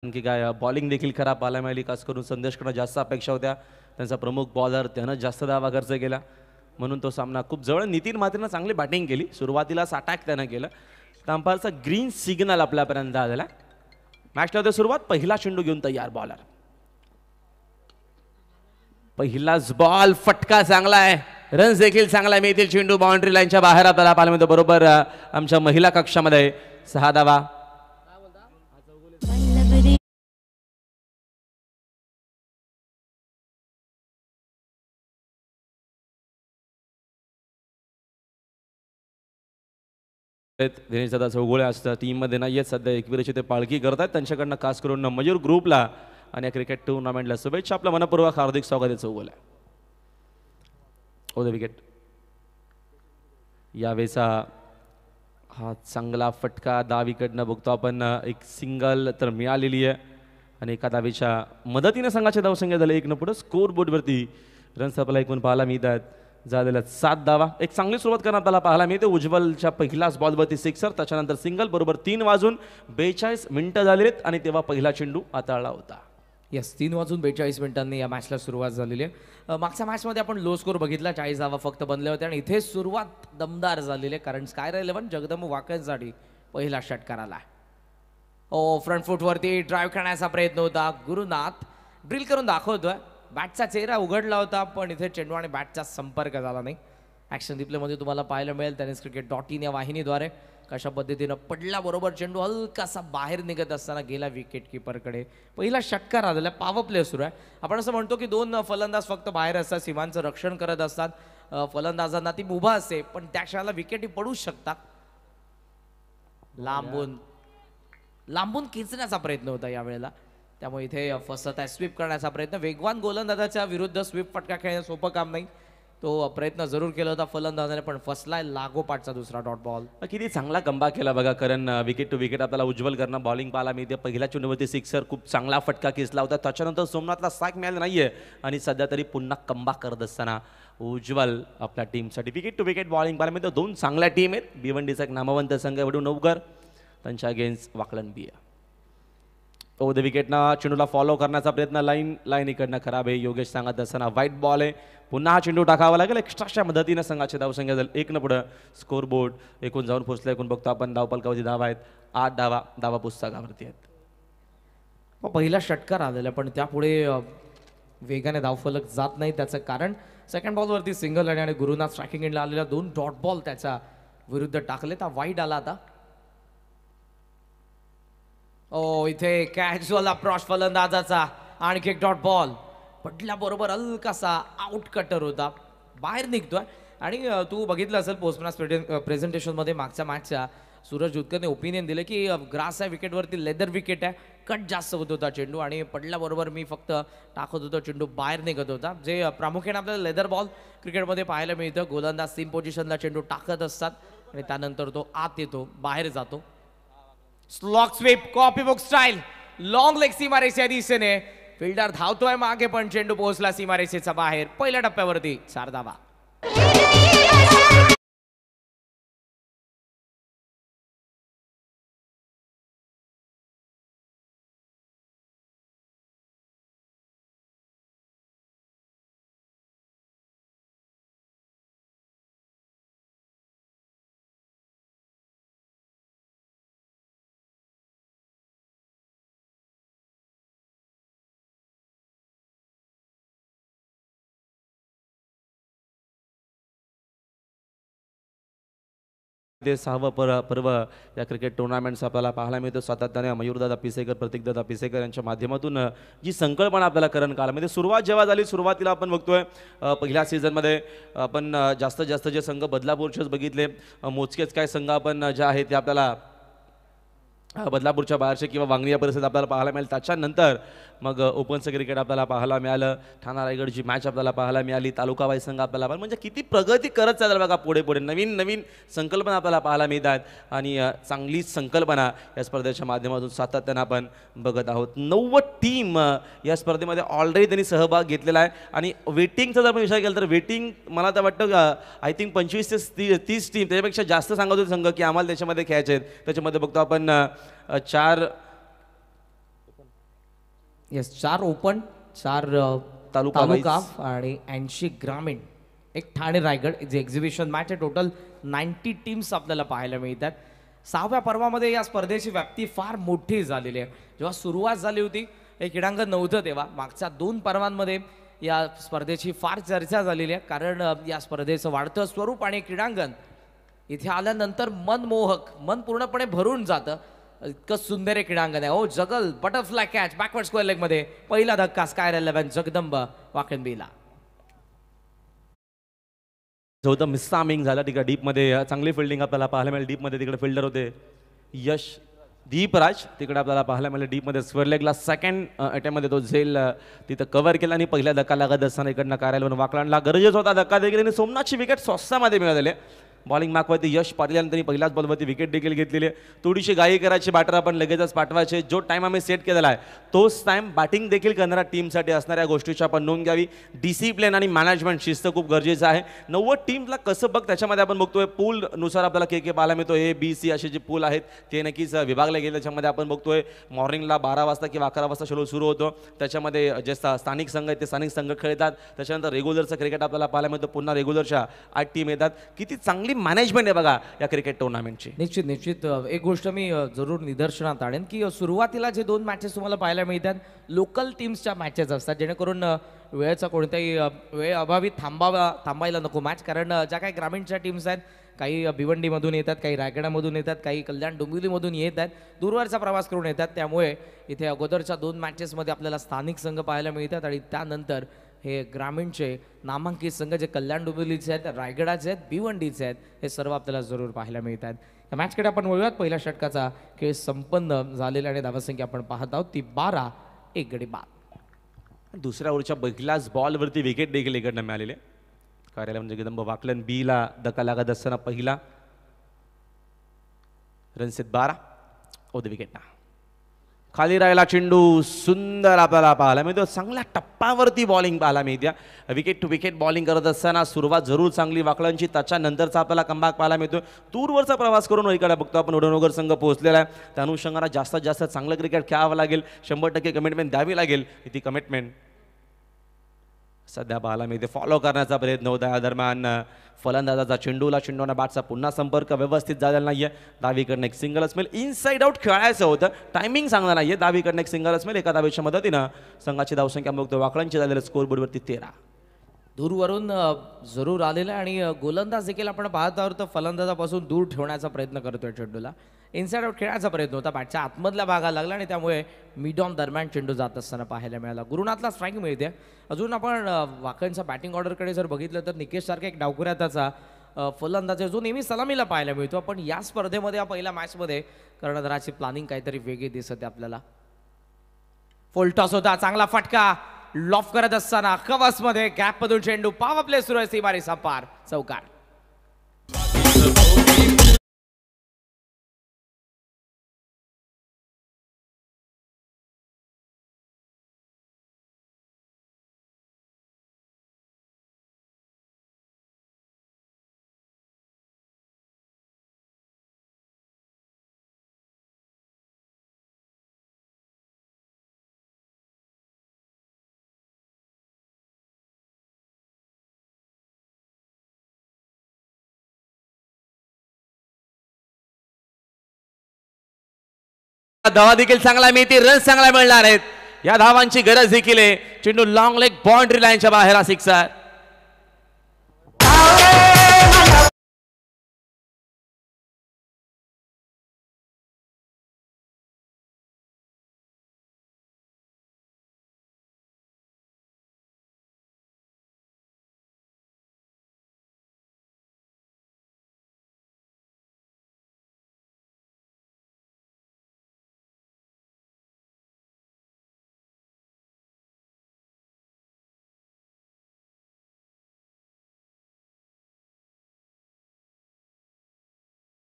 आणखी काय बॉलिंग देखील खराब पाहायला मिळाली, खास करून संदेशकडनं जास्त अपेक्षा होत्या. त्यांचा प्रमुख बॉलर त्यानं जास्त धावा खर्च केला, म्हणून तो सामना खूप जवळ. नितीन म्हात्रेनं चांगली बॅटिंग केली, सुरुवातीलाच अटॅक त्यानं केलं. अंपायरचा ग्रीन सिग्नल आपल्यापर्यंत आलेला. मॅचला होते सुरुवात. पहिला चेंडू घेऊन तयार बॉलर. पहिलाच बॉल, फटका चांगला आहे, रन्स देखील चांगला मिळतील. चेंडू बाउंड्री लाईनच्या बाहेर आपल्याला पाहायला मिळतो. बरोबर आमच्या महिला कक्षामध्ये 6 धावा. दिनेश दादा चौगुळे असतात टीममध्ये नाही आहेत सध्या, एकविराची ते पालखी करतात. त्यांच्याकडनं खास करून मयूर ग्रुपला आणि या क्रिकेट टुर्नामेंटला शुभेच्छा. आपलं मनपूर्वक हार्दिक स्वागत आहे चौगुळे. ओ द विकेट. यावेळेचा हा चांगला फटका डावीकडनं बघतो आपण. एक सिंगल तर मिळालेली आहे आणि एका डावीच्या मदतीने संघाचे धावसंख्या झाले 1 पुढे. स्कोर बोर्डवरती रन्स आपल्याला एकूण पाहायला मिळतात. झालेल्या 7 धावा. एक चांगली सुरुवात करण्यात आपल्याला पाहायला मिळते. उज्ज्वलच्या पहिलाच बॉलवरती सिक्सर, त्याच्यानंतर सिंगल. बरोबर 3 वाजून 42 मिनिटं झालेली आहेत आणि तेव्हा पहिला चेंडू हाताळला होता. येस, 3 वाजून 42 मिनिटांनी या मॅचला सुरुवात झालेली आहे. मागच्या मॅचमध्ये आपण लो स्कोर बघितला, 40 धावा फक्त बनले होते आणि इथे सुरुवात दमदार झालेली आहे, कारण स्काय 11 जगदंब वाकणसाठी पहिला षटकार आला. फ्रंट फुटवरती ड्राईव्ह करण्याचा प्रयत्न होता. गुरुनाथ ड्रिल करून दाखवतोय. बॅटचा चेहरा उघडला होता, पण इथे चेंडू आणि बॅटचा संपर्क झाला नाही. ॲक्शन रिप्लेमध्ये तुम्हाला पाहायला मिळेल टेनिस क्रिकेट .in या वाहिनीद्वारे कशा पद्धतीनं पडला. बरोबर चेंडू हलकासा बाहेर निघत असताना गेला विकेट किपरकडे. पहिला षटकार आलेला. पॉवर प्ले सुरू आहे. आपण असं म्हणतो की 2 फलंदाज फक्त बाहेर असतात, सीमांचं रक्षण करत असतात. फलंदाजांना ती मुभा असते, पण त्या क्षणाला विकेटी पडूच शकतात. लांबून खेचण्याचा प्रयत्न होता यावेळेला, त्यामुळे इथे फसत आहे. स्वीप करण्याचा प्रयत्न. वेगवान गोलंदाजाच्या विरुद्ध स्वीप फटका खेळणं सोपं काम नाही. तो प्रयत्न जरूर केला होता फलंदाजाने, पण फसलाय. लागोपाठचा दुसरा डॉट बॉल. किती चांगला कमबॅक केला बघा, कारण विकेट टू विकेट आपल्याला उज्ज्वल करणं बॉलिंग पाहायला मिळते. पहिल्या चेंडूवरती सिक्सर, खूप चांगला फटका खेचला होता. त्याच्यानंतर सोमनाथला साक मिळाला नाहीये आणि सध्या तरी पुन्हा कमबॅक करत असताना उज्ज्वल आपल्या टीमसाठी विकेट टू विकेट बॉलिंग पाहायला मिळते. 2 चांगल्या टीम आहेत. भिवंडीचा एक नामवंत संघ वडू नवकर, त्यांच्या अगेन्स्ट वाकलन बिया. द विकेटनं चेंडूला फॉलो करण्याचा प्रयत्न. लाईन इकडनं खराब आहे. योगेश सांगत असताना व्हाईट बॉल आहे. पुन्हा हा चेंडू टाकावा लागेल. एक्स्ट्राच्या मदतीनं संघाची धावसंख्या झाली 1 पुढं. स्कोर बोर्ड एकूण जाऊन पोहोचला. एकूण बघतो आपण धावपलकावरती धावा आहेत 8 धावा पुस्तकावरती आहेत. पहिला षटकार आलेला, पण त्यापुढे वेगाने धावफलक जात नाही. त्याचं कारण सेकंड बॉलवरती सिंगल आणि गुरुनाथ स्ट्रायकिंग एंडला आलेला 2 डॉट बॉल त्याच्या विरुद्ध टाकले. तर वाईट आला आता. इथे कॅज्युअल अप्रॉच फलंदाजाचा. आणखी एक डॉट बॉल पडल्या. बरोबर हलकासा आउट कटर होता, बाहेर निघतोय. आणि तू बघितलं असेल पोस्टमॅच प्रेझेंटेशनमध्ये मागच्या मॅचच्या सूरज उदकरने ओपिनियन दिलं की ग्रास आहे विकेटवरती, लेदर विकेट आहे, कट जास्त होत होता चेंडू आणि पडल्याबरोबर मी फक्त टाकत होतो, चेंडू बाहेर निघत होता. जे प्रामुख्याने आपल्याला लेदर बॉल क्रिकेटमध्ये पाहायला मिळतं. गोलंदाज 3 पोझिशनला चेंडू टाकत असतात आणि त्यानंतर तो आत येतो, बाहेर जातो. Slog sweep, copy book style, long leg सीमारेषेच्या दिशेने. फिल्डर धावतोय मागे, पण चेंडू पोहोचला सीमारेषेच्या बाहेर. पहिल्या टप्प्यावरती 4 धावा. ते 6वं पर्व या क्रिकेट टुर्नामेंट्स आपल्याला पाहायला मिळतं. सातत्याने मयूरदादा पिसेकर, प्रतीकदादा पिसेकर यांच्या माध्यमातून जी संकल्पना आपल्याला करण काळामध्ये सुरुवात जेव्हा झाली, सुरुवातीला आपण बघतोय पहिल्या सीझनमध्ये आपण जास्तीत जास्त जे संघ बदलापूरचेच बघितले. मोजकेच काय संघ आपण जे आहेत ते आपल्याला बदलापूरच्या बाहेरचे किंवा वांगणी या परिस्थितीत आपल्याला पाहायला मिळेल. त्याच्यानंतर मग ओपनचं क्रिकेट आपल्याला पाहायला मिळालं. ठाणा रायगडची मॅच आपल्याला पाहायला मिळाली. तालुकावाईज संघ आपल्याला पाहायला, म्हणजे किती प्रगती करत चालेल बघा. पुढे पुढे नवीन नवीन संकल्पना आपल्याला पाहायला मिळतात आणि चांगली संकल्पना या स्पर्धेच्या माध्यमातून सातत्यानं आपण बघत आहोत. 90 टीम या स्पर्धेमध्ये ऑलरेडी त्यांनी सहभाग घेतलेला आहे. आणि वेटिंगचा जर आपण विचार केला तर वेटिंग मला तर वाटतं आय थिंक 25 ते 30 टीम, त्याच्यापेक्षा जास्त सांगत होते संघ की आम्हाला त्याच्यामध्ये खेळायचे आहेत. त्याच्यामध्ये बघतो आपण 4 येस 4 ओपन 4 तालुका तालुका wise. आणि 80 ग्रामीण, एक ठाणे रायगड जे एक्झिबिशन मॅच आहे. टोटल 90 टीम्स आपल्याला पाहायला मिळतात. 6व्या पर्वामध्ये या स्पर्धेची व्याप्ती फार मोठी झालेली आहे. जेव्हा सुरुवात झाली होती हे क्रीडांगण नव्हतं तेव्हा मागच्या 2 पर्वांमध्ये या स्पर्धेची फार चर्चा झालेली आहे. कारण या स्पर्धेचं वाढतं स्वरूप आणि क्रीडांगण इथे आल्यानंतर मनमोहक, मन पूर्णपणे भरून जातं. इतकं सुंदर हे क्रीडांगण आहे. ओ जगल butterfly catch backward square leg मध्ये पहिला धक्का स्कायर 11 जगदंब वाकणबीला. जो होतं मिस्सामिंग झालं तिकडे डीपमध्ये चांगली फिल्डिंग आपल्याला पाहायला मिळेल. डीपमध्ये तिकडे फिल्डर होते यश दीपराज, तिकडे आपल्याला पाहायला मिळेल डीपमध्ये स्क्वेअर लेगला सेकंड अटेम्पमध्ये तो झेल तिथं कव्हर केला आणि पहिला धक्का लागत असताना इकडनं कार्यालय वाकलांना गरजेचा होता धक्का देखील आणि सोमनाथची विकेट स्वस्तामध्ये मिळालेली. बॉलिंग मार्कवरती यश पाटील यांनी त्यांनी पहिल्याच बॉलवरती विकेट देखील घेतलेली आहे. थोडीशी घाई करायची, बॅटर आपण लगेचच पाठवायचे. जो टाइम आम्ही सेट केलेला आहे तोच टाइम बॅटिंग देखील करणाऱ्या टीमसाठी असणाऱ्या गोष्टीची आपण नोंद घ्यावी. डिसिप्लिन आणि मॅनेजमेंट शिस्त खूप गरजेचं आहे. 90 टीमला कसं बघ त्याच्यामध्ये आपण बघतोय पूलनुसार आपल्याला के पाहायला मिळतो. ए बी सी असे जे पूल आहेत ते नक्कीच विभागले गेले. त्याच्यामध्ये आपण बघतोय मॉर्निंगला 12 वाजता किंवा 11 वाजता शेड्यूल सुरू होतो. त्याच्यामध्ये जे स्थानिक संघ आहेत ते स्थानिक संघ खेळतात. त्याच्यानंतर रेग्युलरचं क्रिकेट आपल्याला पाहायला मिळतं. पुन्हा रेग्युलरच्या 8 टीम येतात. किती चांगली मॅनेजमेंट आहे बघा या क्रिकेट टुर्नामेंटची. निश्चित एक गोष्ट मी जरूर निदर्शनात आणेन की सुरुवातीला जे 2 मॅचेस तुम्हाला पाहायला मिळतात लोकल टीम्सच्या मॅचेस असतात, जेणेकरून वेळेचा कोणत्याही वेळ अभावी थांबायला नको मॅच. कारण ज्या काही ग्रामीणच्या टीम्स आहेत काही भिवंडीमधून येतात, काही रायगडामधून येतात, काही कल्याण डोंबिवलीमधून येत आहेत, दूरवरचा प्रवास करून येतात. त्यामुळे इथे अगोदरच्या 2 मॅचेसमध्ये आपल्याला स्थानिक संघ पाहायला मिळतात आणि त्यानंतर हे ग्रामीणचे नामांकित संघ जे कल्याण डोंबिवलीचे आहेत, रायगडाचे आहेत, भिवंडीचे आहेत, हे सर्व आपल्याला जरूर पाहायला मिळतात. या मॅचकडे आपण वळूयात. पहिल्या षटकाचा खेळ संपन्न झालेला आणि धावसंख्या आपण पाहत आहोत ती 12, 1 गडी बाद. दुसऱ्या ओव्हरच्या पहिल्याच बॉलवरती विकेट देखील इकडनं मिळालेले. कार्यालय म्हणजे जगदंब वाकलन बीला धक्का लागत असताना पहिला रनसेत 12 ऑफ द विकेट. खाली राहिला चेंडू सुंदर आपल्याला पाहायला मिळतो. चांगल्या टप्प्यावरती बॉलिंग पाहायला मिळते. विकेट टू विकेट बॉलिंग करत असताना सुरुवात जरूर चांगली वाकलांची, त्याच्यानंतरचा आपल्याला कमबॅक पाहायला मिळतो. दूरवरचा प्रवास करून इकडे बघतो आपण उडनगर संघ पोहोचलेला आहे. त्या अनुषंगाने जास्तीत जास्त चांगलं क्रिकेट खेळावं लागेल. 100% कमिटमेंट द्यावी लागेल. ती कमिटमेंट सध्या पाहायला मिळते. फॉलो करण्याचा प्रयत्न होता. या दरम्यान फलंदाजाचा चेंडूला बॅटचा पुन्हा संपर्क व्यवस्थित झालेला नाहीये. डावीकडनं एक सिंगलच मिळेल. इनसाइड आउट खेळायचं होतं, टायमिंग चांगला नाहीये. डावीकडनं एक सिंगलच मिळेल. एका धावेच्या मदतीनं संघाची धावसंख्या बघतो वाकळांची झालेली स्कोरबोर्डवरती 13. दूरवरून जरूर आलेला आणि गोलंदाज देखील आपण पाहत आहोत तर फलंदाजापासून दूर ठेवण्याचा प्रयत्न करतोय चेंडूला. इनसाइड आउट खेळायचा प्रयत्न होता, बॅटच्या आतमधल्या भागाला लागला आणि त्यामुळे मिड ऑन दरम्यान चेंडू जात असताना पाहायला मिळाला. गुरुनाथला स्ट्राईक मिळते. अजून आपण वाकणच्या बॅटिंग ऑर्डरकडे जर बघितलं तर निकेश सारखा एक डावखुऱ्याचा फलंदाज जो नेहमी सलामीला पाहायला मिळतो. पण या स्पर्धेमध्ये या पहिल्या मॅचमध्ये कर्णधाराची प्लॅनिंग काहीतरी वेगळी दिसते आपल्याला. फुलटॉस होता, चांगला फटका लॉफ करत असताना कवसमध्ये गॅपमधून चेंडू पाव प्ले सुरू आहे. सीमारी संपार चौकार. धावा देखील चांगला मिळते, रन्स चांगला मिळणार आहेत. या धावांची गरज देखील आहे. चेंडू लॉंग लेग बाउंड्री लाईनच्या बाहेर हा सिक्सर.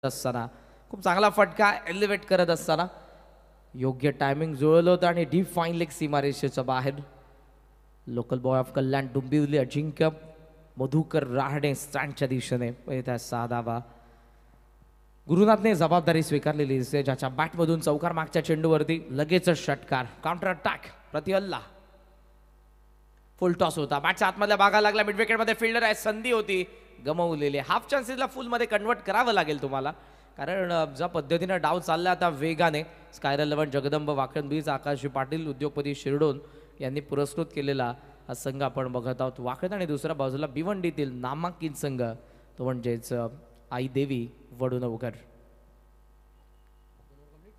असताना खूप चांगला फटका एलिव्हेट करत असताना योग्य टायमिंग जुळवलं होतं आणि डीप फाईन लेग सीमारेषेच्या बाहेर. Local boy of Kalyan Dombivli अजिंक्य मधुकर राहणे स्टँडच्या दिशेने त्या 6 धावा. गुरुनाथने जबाबदारी स्वीकारलेली दिसते, ज्याच्या बॅटमधून चौकार मागच्या चेंडूवरती लगेचच षटकार. काउंटर अटॅक प्रतिहल्ला फुल टॉस होता. बॅटच्या आतमधल्या भागाला लागला. मिड विकेटमध्ये फिल्डर आहे, संधी होती गमावलेली. हाफ चान्सेसला फुलमध्ये कन्वर्ट करावं लागेल तुम्हाला, कारण ज्या पद्धतीनं डाव चालला आता वेगाने. स्कायर 11 जगदंब वाकणबीज, आकाश पाटील, उद्योगपती शिरडोन यांनी पुरस्कृत केलेला हा संघ आपण बघत आहोत. वाकड आणि दुसऱ्या बाजूला भिवंडीतील नामांकित संघ तो म्हणजेच आई देवी वडुनवकर.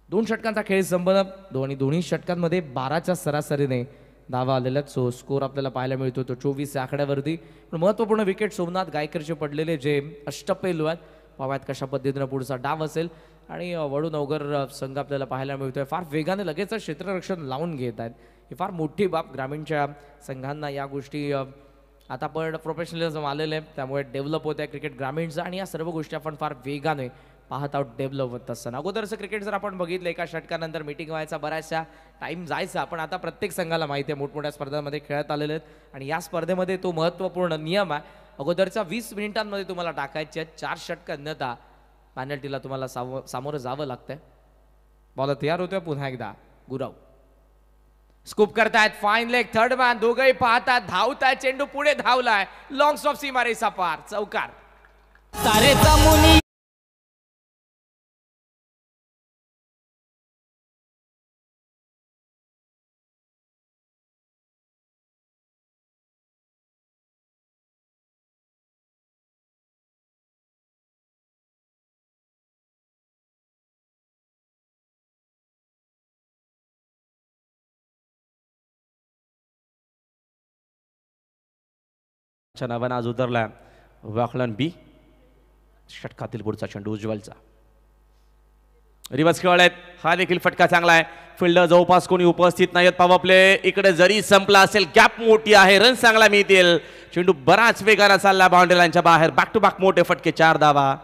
2 षटकांचा खेळ संपन्न. दोन्ही षटकांमध्ये 12च्या सरासरीने धावा आलेल्या. सो स्कोर आपल्याला पाहायला मिळतो तो 24 या आकड्यावरती. पण महत्त्वपूर्ण विकेट सोमनाथ गायकरचे पडलेले, जे अष्टपैलू आहेत. पाहूयात कशा पद्धतीनं पुढचा डाव असेल. आणि वडुनवकर संघ आपल्याला पाहायला मिळतोय फार वेगाने लगेच क्षेत्ररक्षण लावून घेत आहेत. ही फार मोठी बाब. ग्रामीणच्या संघांना या गोष्टी आता पण प्रोफेशनलिझम आलेलं आहे, त्यामुळे डेव्हलप होत आहे क्रिकेट ग्रामीणचं. आणि या सर्व गोष्टी आपण फार वेगाने पाहत आहोत डेव्हलप होत असताना. अगोदरचं क्रिकेट जर आपण बघितलं, एका षटकानंतर मीटिंग व्हायचा, बऱ्याचशा टाईम जायचा. पण आता प्रत्येक संघाला माहिती आहे मोठमोठ्या स्पर्धांमध्ये खेळत आलेले आहेत. आणि या स्पर्धेमध्ये तो महत्त्वपूर्ण नियम आहे, अगोदरच्या 20 मिनिटांमध्ये तुम्हाला टाकायचे आहेत 4 षटकं, अन्यथा पॅनल्टीला तुम्हाला सामोरं जावं लागतंय. बॉल तयार होतोय पुन्हा एकदा. गुरव स्कूप करतायत, फाईन लेग, थर्ड मॅन, दोघंही पाहतात, धावताय, चेंडू पुढे धावलाय, लॉंग स्टॉप सीमारेषा पार, चौकार. च्या नावानं आज उतरला वाकलन बी. षटकातील पुढचा चेंडू उज्ज्वलचा. रिवर्स खेळ आहेत, हा देखील फटका चांगला आहे. फिल्डर जवळपास कोणी उपस्थित नाहीत. पॉवर प्ले इकडे जरी संपला असेल, गॅप मोठी आहे, रन चांगला मिळतील. चेंडू बराच वेगाने चालला बाउंड्री लाईनच्या बाहेर. बॅक टू बॅक मोठे फटके, 4 धावा.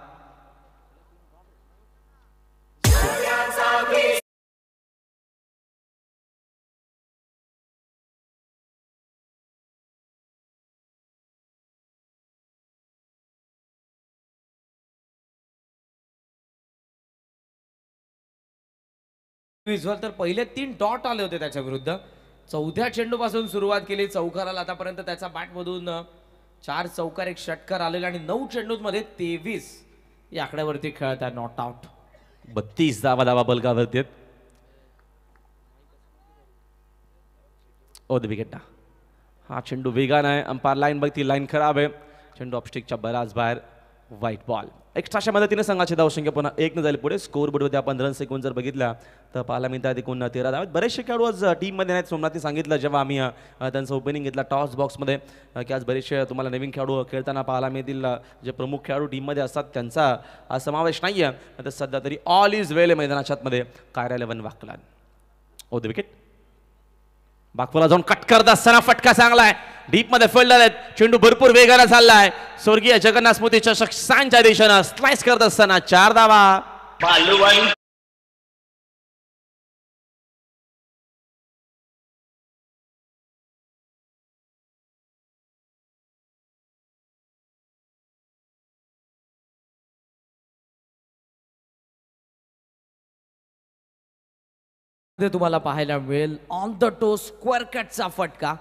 विज्युअल तर पहिले 3 डॉट आले होते त्याच्या विरुद्ध. 4थ्या चेंडूपासून सुरुवात केली चौकाराला. आतापर्यंत त्याचा बॅटमधून 4 चौकार, 1 षटकार आलेला आणि 9 चेंडूंमध्ये 23 या आकड्यावरती खेळत आहे. Not out. 32 धावा बलगावरती आहेत. ओद विकेट. हा चेंडू वेगान आहे. अंपायर लाईन बघती, लाईन खराब आहे. चेंडू ऑफस्टिकच्या बराच बाहेर. White ball. एक्स्ट्राच्या मदतीने संघाची धावसंख्या पुन्हा 1 न झाली पुढे. स्कोर बोर्डवरती आपण रन सेकंद जर बघितला तर पाहायला मिळतात एकूण 13 धावा. बरेचसे खेळाडू आज टीममध्ये नाहीत. सोमनाथने सांगितलं जेव्हा आम्ही त्यांचं ओपनिंग घेतला टॉस बॉक्समध्ये, की आज बरेचसे तुम्हाला नवीन खेळाडू खेळताना पाहायला मिळतील. जे प्रमुख खेळाडू टीममध्ये असतात त्यांचा समावेश नाही आहे. तर सध्या तरी ऑल इज वेल मैदानाच्या आतमध्ये. कार्यालय 1 वाकला. ओद विकेट. बाकवाला जाऊन कट करत असताना फटका चांगला आहे. डीप मध्ये फिल्डर आहेत. चेंडू भरपूर वेगाने चाललाय. स्वर्गीय जगन्नाथ स्मृती चषक सांच्या दिशेनं स्लाइस करत असताना 4 धावा. तुम्हाला पाहायला मिळेल ऑन द टो स्क्वेअर कटचा फटका.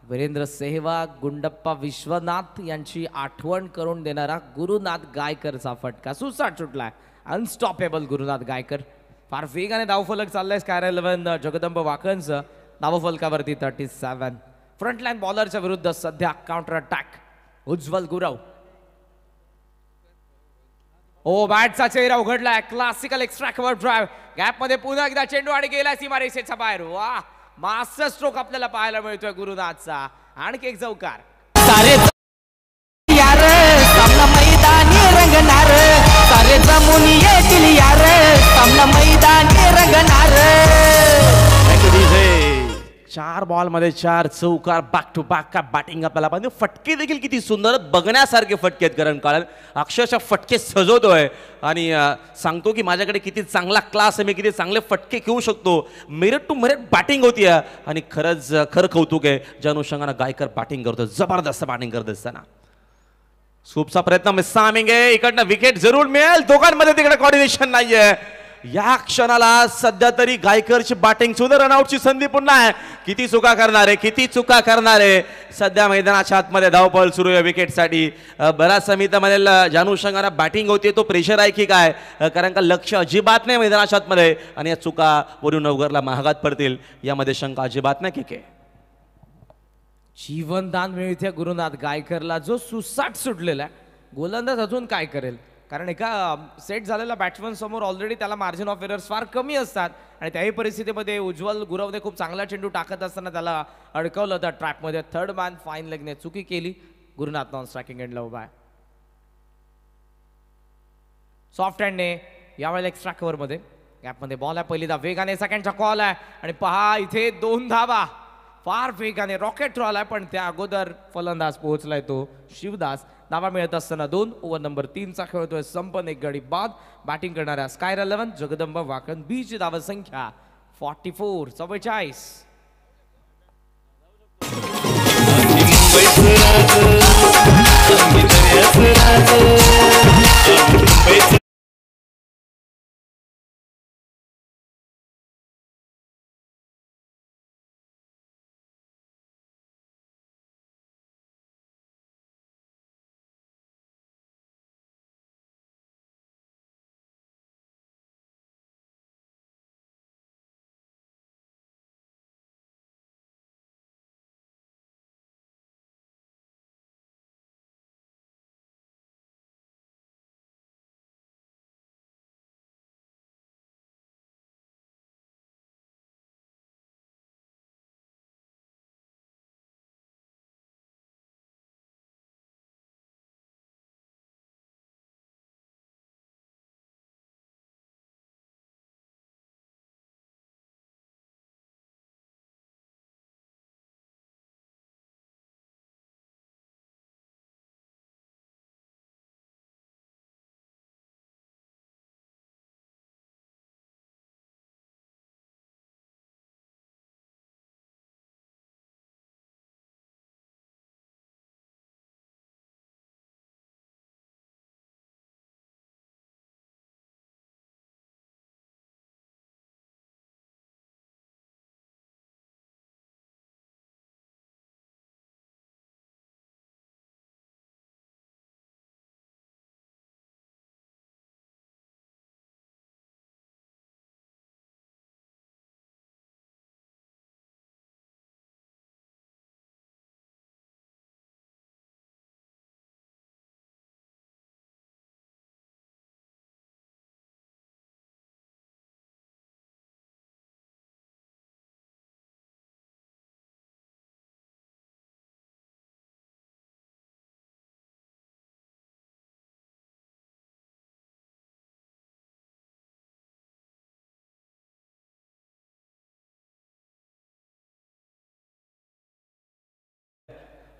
वीरेंद्र सेहवाग, गुंडप्पा विश्वनाथ यांची आठवण करून देणारा गुरुनाथ गायकरचा फटका. सुसाट सुटलाय. अनस्टॉपेबल गुरुनाथ गायकर. फार वेगाने धावफलक चाललाय. स्कायर 11 जगदंब वाकणचं धावफलकावरती 37. फ्रंटलाईन बॉलरच्या विरुद्ध सध्या काउंटर अटॅक. उज्ज्वल गुरव. ओ बॅटचा चेहरा उघडलाय. Classical extra cover drive. Gap मध्ये पुन्हा एकदा चेंडू आणि गेला सीमारेषेच्या बाहेर. वा, मास्टर स्ट्रोक आपल्याला पाहायला मिळतोय गुरुनाथचा. आणखी एक चौकार. सारे यार सामना मैदानी रंगणार, सारे जमून येतील यार सामना मैदानी रंगणार. 4 बॉलमध्ये 4 चौकार, बॅक टू बॅक. का बॅटिंग आपल्याला पाहिजे. फटके देखील किती सुंदर बघण्यासारखे फटके आहेत. करण काळन अक्षरशः फटके सजवतोय आणि सांगतो की माझ्याकडे किती चांगला क्लास आहे, मी किती चांगले फटके खेळू शकतो. मेरिट टू मेरिट बॅटिंग होती आणि खरं कौतुक आहे ज्या अनुषंगाने गायकर बॅटिंग करतो. जबरदस्त बॅटिंग करत असताना स्कूपचा प्रयत्न मिसामिंग आहे. इकडनं विकेट जरूर मिळेल. दोघांमध्ये तिकडे कॉर्डिनेशन नाहीये. या क्षणाला सध्या तरी गायकरची बॅटिंग सुद्धा रनआउटची संधी पुन्हा आहे. किती चुका करणार आहे, किती चुका करणार आहे. सध्या मैदानाच्या आतमध्ये धावपळ सुरू आहे विकेटसाठी. बराचसा मी तर म्हणेल जानू शंगारा बॅटिंग होती तो प्रेशर आहे की काय, कारण का लक्ष अजिबात नाही मैदानाच्या आतमध्ये आणि या चुका वरून नवघरला महागात पडतील यामध्ये शंका अजिबात नाही. के जीवनदान मिळते गुरुनाथ गायकरला, जो सुसाट सुटलेला आहे. गोलंदाज अजून काय करेल, कारण एका सेट झालेल्या बॅट्समन समोर ऑलरेडी त्याला मार्जिन ऑफ एरर्स फार कमी असतात आणि त्याही परिस्थितीमध्ये उज्ज्वल गुरवने खूप चांगला चेंडू टाकत असताना त्याला अडकवलं होतं ट्रॅपमध्ये. थर्ड मॅन फाईन लेगने चुकी केली. गुरुनाथ नॉन स्ट्रायकिंग एंडला उभा आहे. सॉफ्ट हँडने यावेळेला एक्स्ट्रा कव्हरमध्ये गॅपमध्ये बॉल आहे. पहिली धाव वेगाने सेकंडचा कॉल आहे आणि पहा इथे 2 धावा फार वेगाने रॉकेट रॉल आहे, पण त्या अगोदर फलंदाज पोहोचलाय तो शिवदास. धावा मिळत असताना 2 ओव्हर नंबर 3चा खेळतोय संपन्न, एक गडी बाद. बॅटिंग करणाऱ्या स्कायर 11 जगदंबा वाकण बीची धावा संख्या 44.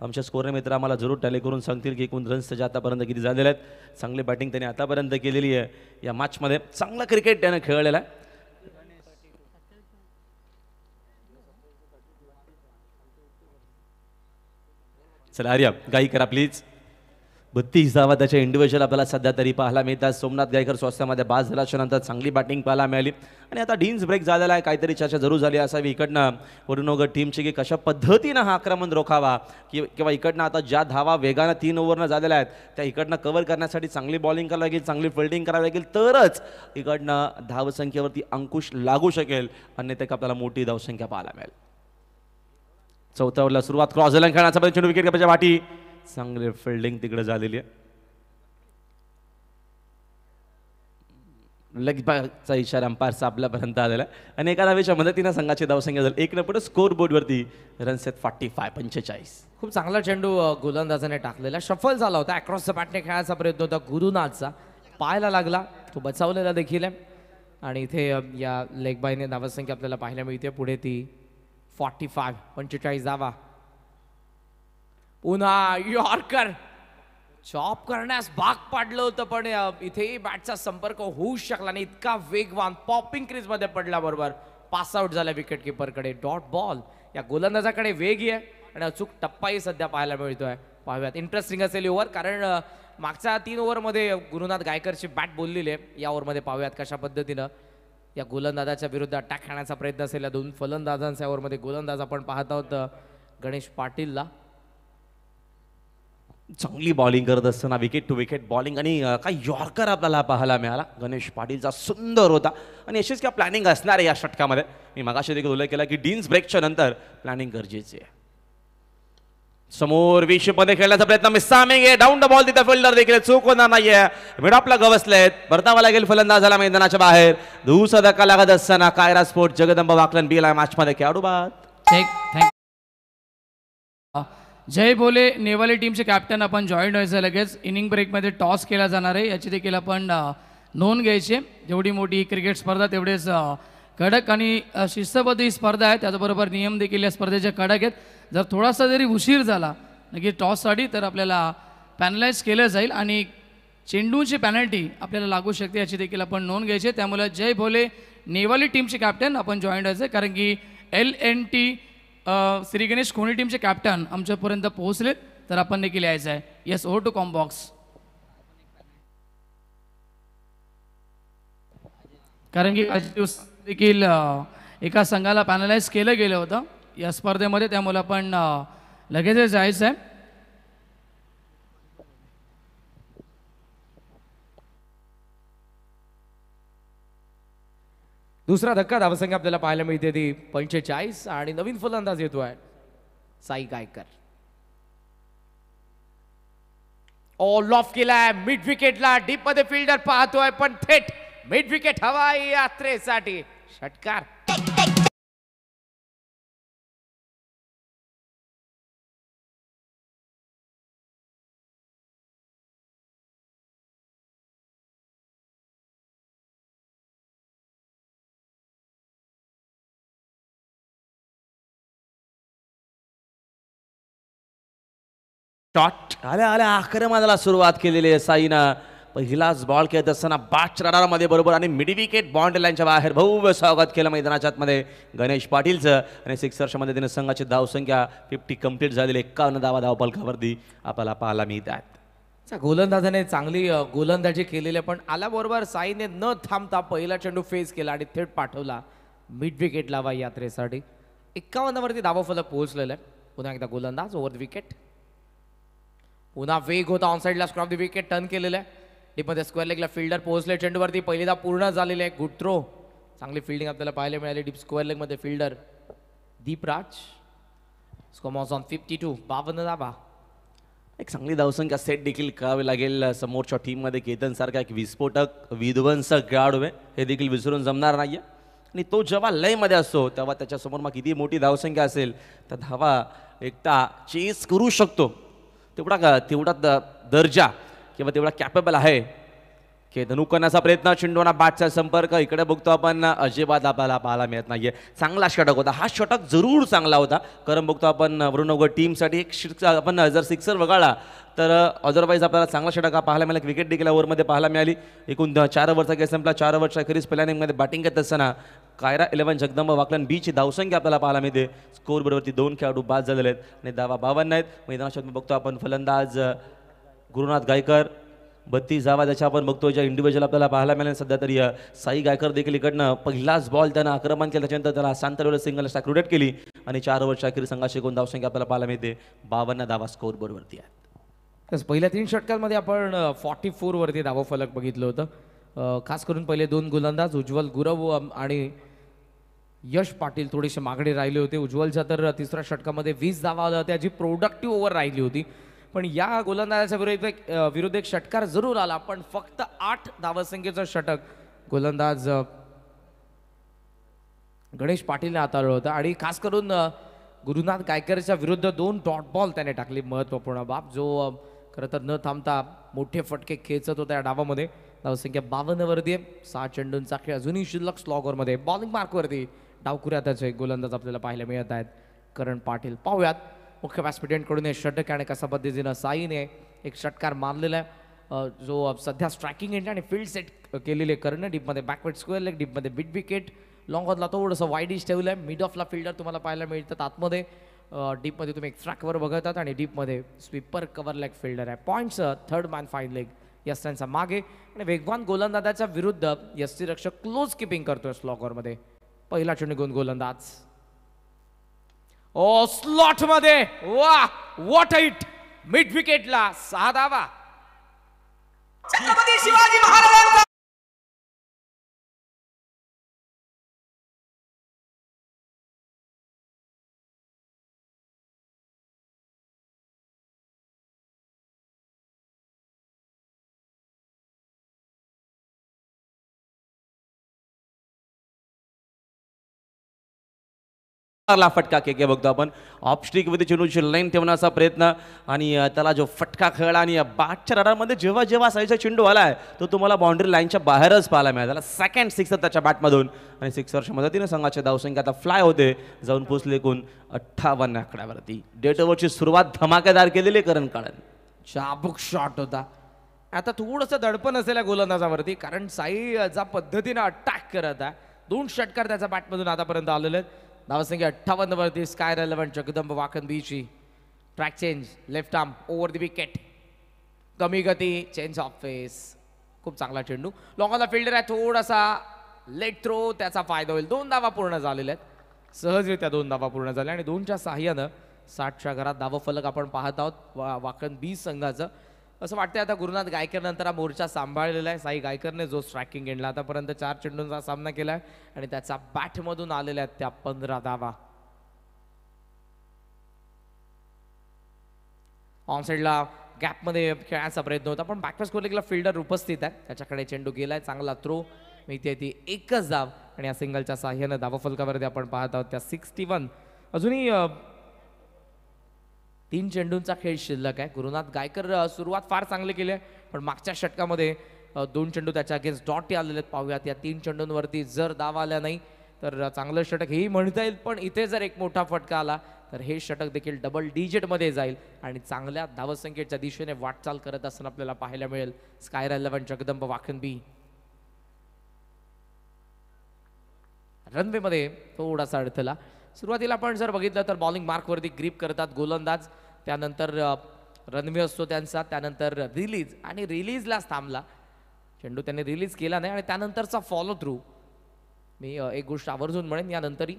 आमच्या स्कोरने मित्र आम्हाला जरूर टॅली करून सांगतील की एकूण रन्स त्याच्या आतापर्यंत किती झालेले आहेत. चांगली बॅटिंग त्याने आतापर्यंत केलेली आहे या मॅचमध्ये. चांगला क्रिकेट त्याने खेळलेला आहे. चला आर्या गाई करा प्लीज. 32 धावा त्याच्या इंडिव्हिज्युअल आपल्याला सध्या तरी पाहायला मिळतात. सोमनाथ गायकर स्वस्तामध्ये बाद झाल्याच्या नंतर चांगली बॅटिंग पाहायला मिळाली आणि आता डीन्स ब्रेक झालेला आहे. काहीतरी चर्चा जरूर झाली असावी इकडनं वरुणोगट टीमची की कशा पद्धतीनं हा आक्रमण रोखावा किंवा इकडनं आता ज्या धावा वेगानं 3 ओव्हरनं झालेल्या आहेत त्या इकडनं कव्हर करण्यासाठी चांगली बॉलिंग करावी लागेल, चांगली फिल्डिंग करावी लागेल, तरच इकडनं धावसंख्येवरती अंकुश लागू शकेल. अन्यथा आपल्याला मोठी धावसंख्या पाहायला मिळेल. चौथ्या ओव्हरला सुरुवात क्रॉस लाईन खेळण्याचा चेंडू विकेट कीपरच्या वाटी. चांगली फिल्डिंग तिकडे झालेली आहे. लेग बॅकचा इशारा अंपायरचा आपल्यापर्यंत आलेला आहे आणि एका धावेच्या मदतीनं संघाची धावसंख्या झाली 1 पुढे. स्कोर बोर्डवरती रन्स आहेत 45. खूप चांगला चेंडू गोलंदाजाने टाकलेला, शफल झाला होता. अक्रॉस द बॅटने खेळायचा प्रयत्न होता गुरुनाथचा, पायाला लागला, तो बचावलेला देखील आहे. आणि इथे या लेग बायने धावसंख्या आपल्याला पाहायला मिळते पुढे ती 45 धावा. पुन्हा यॉर्कर चॉप करण्यास भाग पाडलं होतं, पण इथेही बॅटचा संपर्क होऊ शकला नाही. इतका वेगवान पॉपिंग क्रीज मध्ये पडल्याबरोबर पास आउट झाला विकेट किपरकडे. Dot ball. या गोलंदाजाकडे वेगही आहे आणि अचूक टप्पाही सध्या पाहायला मिळतोय. पाहूयात, इंटरेस्टिंग असेल ओव्हर, कारण मागच्या 3 ओव्हरमध्ये गुरुनाथ गायकरची बॅट बोललेली आहे. या ओव्हरमध्ये पाहूयात कशा पद्धतीनं या गोलंदाजाच्या विरुद्ध अटॅक खेळण्याचा प्रयत्न असेल या दोन फलंदाजांच्या ओव्हरमध्ये गोलंदाज आपण पाहत आहोत गणेश पाटीलला. चांगली बॉलिंग करत असताना विकेट टू विकेट बॉलिंग आणि काय यॉर्कर आपल्याला पाहायला मिळाला गणेश पाटीलचा सुंदर होता आणि अशीच काय प्लॅनिंग असणार आहे या षटकामध्ये. मी मगाशी देखील उल्लेख केला की डीन्स ब्रेकच्या नंतर प्लॅनिंग गरजेची आहे. समोर विषमध्ये खेळण्याचा प्रयत्न मिसामिंग डाऊन द बॉल तिथे फिल्डर देखील चूक होणार नाहीये. मिडॉपला गवसलेत परतावा लागेल फलंदाजाला मैदानाच्या बाहेर. दुसरा धक्का लागत असताना कायरा स्पोर्ट जगदंब वाकलन बीला मॅच मध्ये खेळाडू बाद. जय बोले नेवाली टीमचे कॅप्टन आपण जॉईन व्हायचं लगेच. इनिंग ब्रेकमध्ये टॉस केला जाणार आहे याची देखील आपण नोंद घ्यायची. जेवढी मोठी क्रिकेट स्पर्धा तेवढेच कडक आणि शिस्तबद्ध ही स्पर्धा आहे. त्याचबरोबर नियम देखील या स्पर्धेचे कडक आहेत. जर थोडासा जरी उशीर झाला नक्की टॉससाठी तर आपल्याला पॅनलाइज केलं जाईल आणि चेंडूची पॅनल्टी आपल्याला लागू शकते याची देखील आपण नोंद घ्यायची. त्यामुळे जय भोले नेवाली टीमचे कॅप्टन आपण जॉईन व्हायचं कारण की LNT श्री गणेश कोणी टीमचे कॅप्टन आमच्यापर्यंत पोहोचलेत तर आपण देखील यायचं आहे. Yes over to comm box. कारण की आज दिवस देखील एका संघाला पॅनलाइज केलं गेलं होतं या स्पर्धेमध्ये त्यामुळे आपण लगेचच जायचं आहे. दुसरा धक्का धावसंख्या आपल्याला पाहायला मिळते ती 45 आणि नवीन फलंदाज येतोय साई गायकर. ऑल ऑफ केलाय मिड विकेटला. डीप मध्ये फिल्डर पाहतोय पण थेट मिड विकेट हवाई यात्रेसाठी षटकार. शॉट आल्या आल्या आक्रमणाला सुरुवात केलेली आहे साईनं. पहिलाच बॉल खेळत असताना मध्ये बरोबर आणि मिड विकेट बॉन्ड लाईनच्या बाहेर भव्य स्वागत केलं मैदानाच्या आतमध्ये गणेश पाटीलचं आणि सिक्सरच्या मदतीने संघाची धावसंख्या 50 कंप्लीट झालेली 51 धावा धावफलकावरती आपल्याला पाहायला मिळतात. गोलंदाजाने चांगली गोलंदाजी केलेली पण आल्याबरोबर साईने न थांबता पहिला चेंडू फेस केला आणि थेट पाठवला मिड विकेट लावा यात्रेसाठी. 51 वरती धावफलक पोहोचलेलं आहे. पुन्हा एकदा गोलंदाज ओव्हर द विकेट. पुन्हा वेग होता ऑनसाईडला स्क्रॉप द विकेट टर्न केलेलं आहे. डीपमध्ये स्क्वेअर लेगला फिल्डर पोहोचले चेंडूवरती. पहिली धाव पूर्ण झालेली आहे. Good throw. चांगली फिल्डिंग आपल्याला पाहायला मिळाली. डीप स्क्वेअर लेगमध्ये फिल्डर दीपराज. स्कोमॉस ऑन 52 52 धावा. एक चांगली धावसंख्या सेट देखील करावी लागेल समोरच्या टीममध्ये. केतन सारखा एक विस्फोटक विध्वंसक खेळाडू आहे हे देखील विसरून जमणार नाहीये आणि तो जेव्हा लयमध्ये असतो तेव्हा त्याच्यासमोर मग किती मोठी धावसंख्या असेल तर धावा एकटा चेस करू शकतो. तेवढा दर्जा किंवा तेवढा कॅपेबल आहे की धनुक करण्याचा प्रयत्न. चेंडूना बॅटचा संपर्क इकडे बघतो आपण अजिबात आपल्याला पाहायला मिळत नाहीये. चांगला षटक होता हा. षटक जरूर चांगला होता कारण बघतो आपण वरुणनगर टीमसाठी एक आपण जर सिक्सर वगळला तर अदरवाईज आपल्याला चांगला षटक पाहायला मिळाला. विकेट देखील ओव्हरमध्ये पाहायला मिळाली. एकूण 4 ओव्हरचा गेम संपला. 4 ओव्हरच्या खरीच पहिल्या इनिंगमध्ये बॅटिंग करत असताना कायरा 11 जगदंब वाकलन बीची धावसंख्या आपल्याला पाहायला मिळते. स्कोर बरोबरती 2 खेळाडू बाद झालेले आहेत आणि धावा 52 आहेत. मैदानात बघतो आपण फलंदाज गुरुनाथ गायकर 32 धावा त्याच्या आपण बघतो ज्या इंडिव्हिज्युअल आपल्याला पाहायला मिळाले. सध्या तरी साई गायकर देखील इकडनं पहिलाच बॉल त्यानं आक्रमण केलं. त्याच्यानंतर त्याला शांतवेळ सिंगल स्ट्राईक रोटेट केली आणि 4 ओव्हरच्या अखेर संघाची एकूण धावसंख्या आपल्याला पाहायला मिळते 52 धावा स्कोर बरोबरती आहे. तसं पहिल्या 3 षटकांमध्ये आपण 44 वरती धावफलक बघितलं होतं. खास करून पहिले 2 गोलंदाज उज्ज्वल गुरव आणि यश पाटील थोडेसे मागणे राहिले होते. उज्ज्वलच्या तर तिसऱ्या षटकामध्ये 20 धावा आल्या होत्या जी प्रोडक्टिव्ह ओव्हर राहिली होती. पण या गोलंदाजाच्या विरुद्ध एक षटकार जरूर आला पण फक्त 8 धावसंख्येचं षटक गोलंदाज गणेश पाटीलने हाताळलं होतं आणि खास करून गुरुनाथ गायकरच्या विरुद्ध 2 डॉट बॉल त्याने टाकली. महत्त्वपूर्ण बाब जो खरं तर न थांबता मोठे फटके खेचत होता या डावामध्ये. धावसंख्या 52 वरती आहे. 6 चेंडूंचा खेळ अजूनही शिल्लक स्लॉगवरमध्ये. बॉलिंग मार्कवरती डावखुऱ्यातच गोलंदाज आपल्याला पाहायला मिळत आहेत करण पाटील. पाहूयात मुख्य बॅट्समॅनकडून हे षटक आणि कशा पद्धतीनं साईने एक षटकार मारलेला आहे जो सध्या स्ट्रायकिंग एंड आणि फील्ड सेट केलेले करणं. डीपमध्ये बॅकवर्ड स्क्वेअर लेग. डीपमध्ये मिड विकेट. लॉंग ऑनला थोडंसं वाईडिश ठेवलं आहे. मिड ऑफला फिल्डर तुम्हाला पाहायला मिळतात. आतमध्ये डीपमध्ये तुम्ही एक्स्ट्रा कव्हर बघतात आणि डीपमध्ये स्वीपर कव्हर लेग फिल्डर आहे. पॉईंट्स 3rd मॅन 5 लेग यस्त्यांचा मागे आणि वेगवान गोलंदाजाच्या विरुद्ध यष्टीरक्षक क्लोज किपिंग करतोय स्लॉगरमध्ये. पहिला चेंडू घेऊन गोलंदाज ओ स्लॉट मध्ये, वा व्हॉट हिट, मिड विकेटला 6 धावा. छत्रपती शिवाजी महाराजांचा ला फटका के बघतो आपण. ऑफ स्ट्रिक मध्ये चेंडूची लाईन ठेवण्याचा प्रयत्न आणि त्याला जो फटका खेळला आणि बाटच्या रडारमध्ये जेव्हा जेव्हा साईचा चेंडू आलाय तो तुम्हाला बाउंड्री लाईनच्या बाहेरच पाहायला मिळाला. सेकंड सिक्स त्याच्या बॅटमधून आणि सिक्सरच्या मदतीने संघाचे धावसंख्या आता फ्लाय होते, जाऊन पोचले एकूण 58 आकड्यावरती. डेट ओव्हरची सुरुवात धमाकेदार केलेली करण काळन. चाबूक शॉट होता. आता थोडंसं दडपण असेल या गोलंदाजावरती, कारण साई ज्या पद्धतीने अटॅक करत आहे, 2 षटकार त्याच्या बॅटमधून आतापर्यंत आलेले आहेत. धावसंख्या 58 वरती. स्काय रेलेव्हंट जगदंब वाकन बीची. Track change, left arm over the wicket, कमी गती, चेंज ऑफ फेस. खूप चांगला चेंडू. लॉंग ऑन द फिल्डर आहे, थोडासा लेट थ्रो, त्याचा फायदा होईल. 2 धावा पूर्ण झालेल्या आहेत, सहजरित्या 2 धावा पूर्ण झाल्या आणि 2च्या साह्यानं 60च्या घरात धावफलक आपण पाहत आहोत वाकण बी संघाचं. असं वाटतंय आता गुरुनाथ गायकर नंतर हा मोर्चा सांभाळलेला आहे. साई गायकरने जो स्ट्रायकिंग एंडला आतापर्यंत 4 चेंडूंचा सामना केला आहे आणि त्याचा बॅटमधून आलेल्या त्या 15 धावा. ऑन साईडला गॅपमध्ये खेळण्याचा प्रयत्न होता, पण बॅकवर्ड स्कोरिंगला फिल्डर उपस्थित आहे, त्याच्याकडे चेंडू गेलाय. चांगला थ्रो मिळते ती एकच धाव आणि या सिंगलच्या साह्यानं धावफलकावरती आपण पाहत आहोत त्या 61. अजूनही 3 चेंडूंचा खेळ शिल्लक आहे. गुरुनाथ गायकर सुरुवात फार चांगली केली आहे, पण मागच्या षटकामध्ये 2 चेंडू त्याच्या अगेन्स्ट डॉट आलेले आहेत. पाहूयात या 3 चेंडूंवरती जर धाव आल्या नाही तर चांगलं षटक हेही म्हणता येईल, पण इथे जर एक मोठा फटका आला तर हे षटक देखील डबल डिजिटमध्ये जाईल आणि चांगल्या धावसंख्येच्या दिशेने वाटचाल करत असताना आपल्याला पाहायला मिळेल स्काय रेलेव्हंट जगदंब वाकन बी. रनवेमध्ये थोडासा अडथळा. सुरुवातीला आपण जर बघितलं तर बॉलिंग मार्कवरती ग्रीप करतात गोलंदाज, त्यानंतर रनवे असतो त्यांचा, त्यानंतर रिलीज आणि रिलीजलाच थांबला चेंडू, त्यांनी रिलीज केला नाही आणि त्यानंतरचा फॉलो थ्रू. मी एक गोष्ट आवर्जून म्हणेन, यानंतरही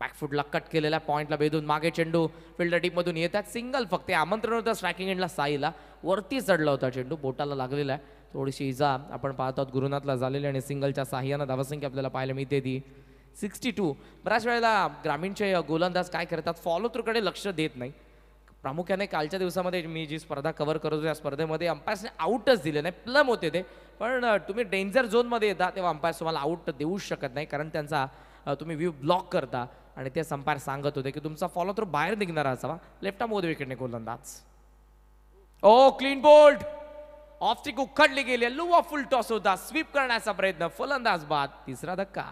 बॅकफुटला कट केलेल्या पॉइंटला भेदून मागे चेंडू फिल्डर टीपमधून येतात. सिंगल फक्त आमंत्रण होतं स्ट्रायकिंग एंडला साईला, वरती चढला होता चेंडू, बोटाला लागलेला आहे. थोडीशी इजा आपण पाहत आहोत गुरुनाथला झालेली आणि सिंगलच्या साह्यानं धावसंख्या आपल्याला पाहायला मिळते ती 62. बऱ्याच वेळेला ग्रामीणचे गोलंदाज काय करतात, फॉलो थ्रूकडे लक्ष देत नाही. प्रामुख्याने कालच्या दिवसामध्ये मी जी स्पर्धा कव्हर करत होतो या स्पर्धेमध्ये अंपायर्सने आऊटच दिले नाही, प्लम होते ते. पण तुम्ही डेंजर झोनमध्ये येता तेव्हा अंपायर्स तुम्हाला आऊट देऊच शकत नाही, कारण त्यांचा तुम्ही व्ह्यू ब्लॉक करता आणि ते अंपायर सांगत होते की तुमचा फॉलो थ्रू बाहेर निघणारा असावा. लेफ्ट आर्म ओव्हर विकेटने गोलंदाज. ओ क्लीन बोल्ड, ऑफ स्टिक उखडली गेली, लुवा फुल टॉस होता, स्वीप करण्याचा प्रयत्न, फलंदाज बाद, 3रा धक्का.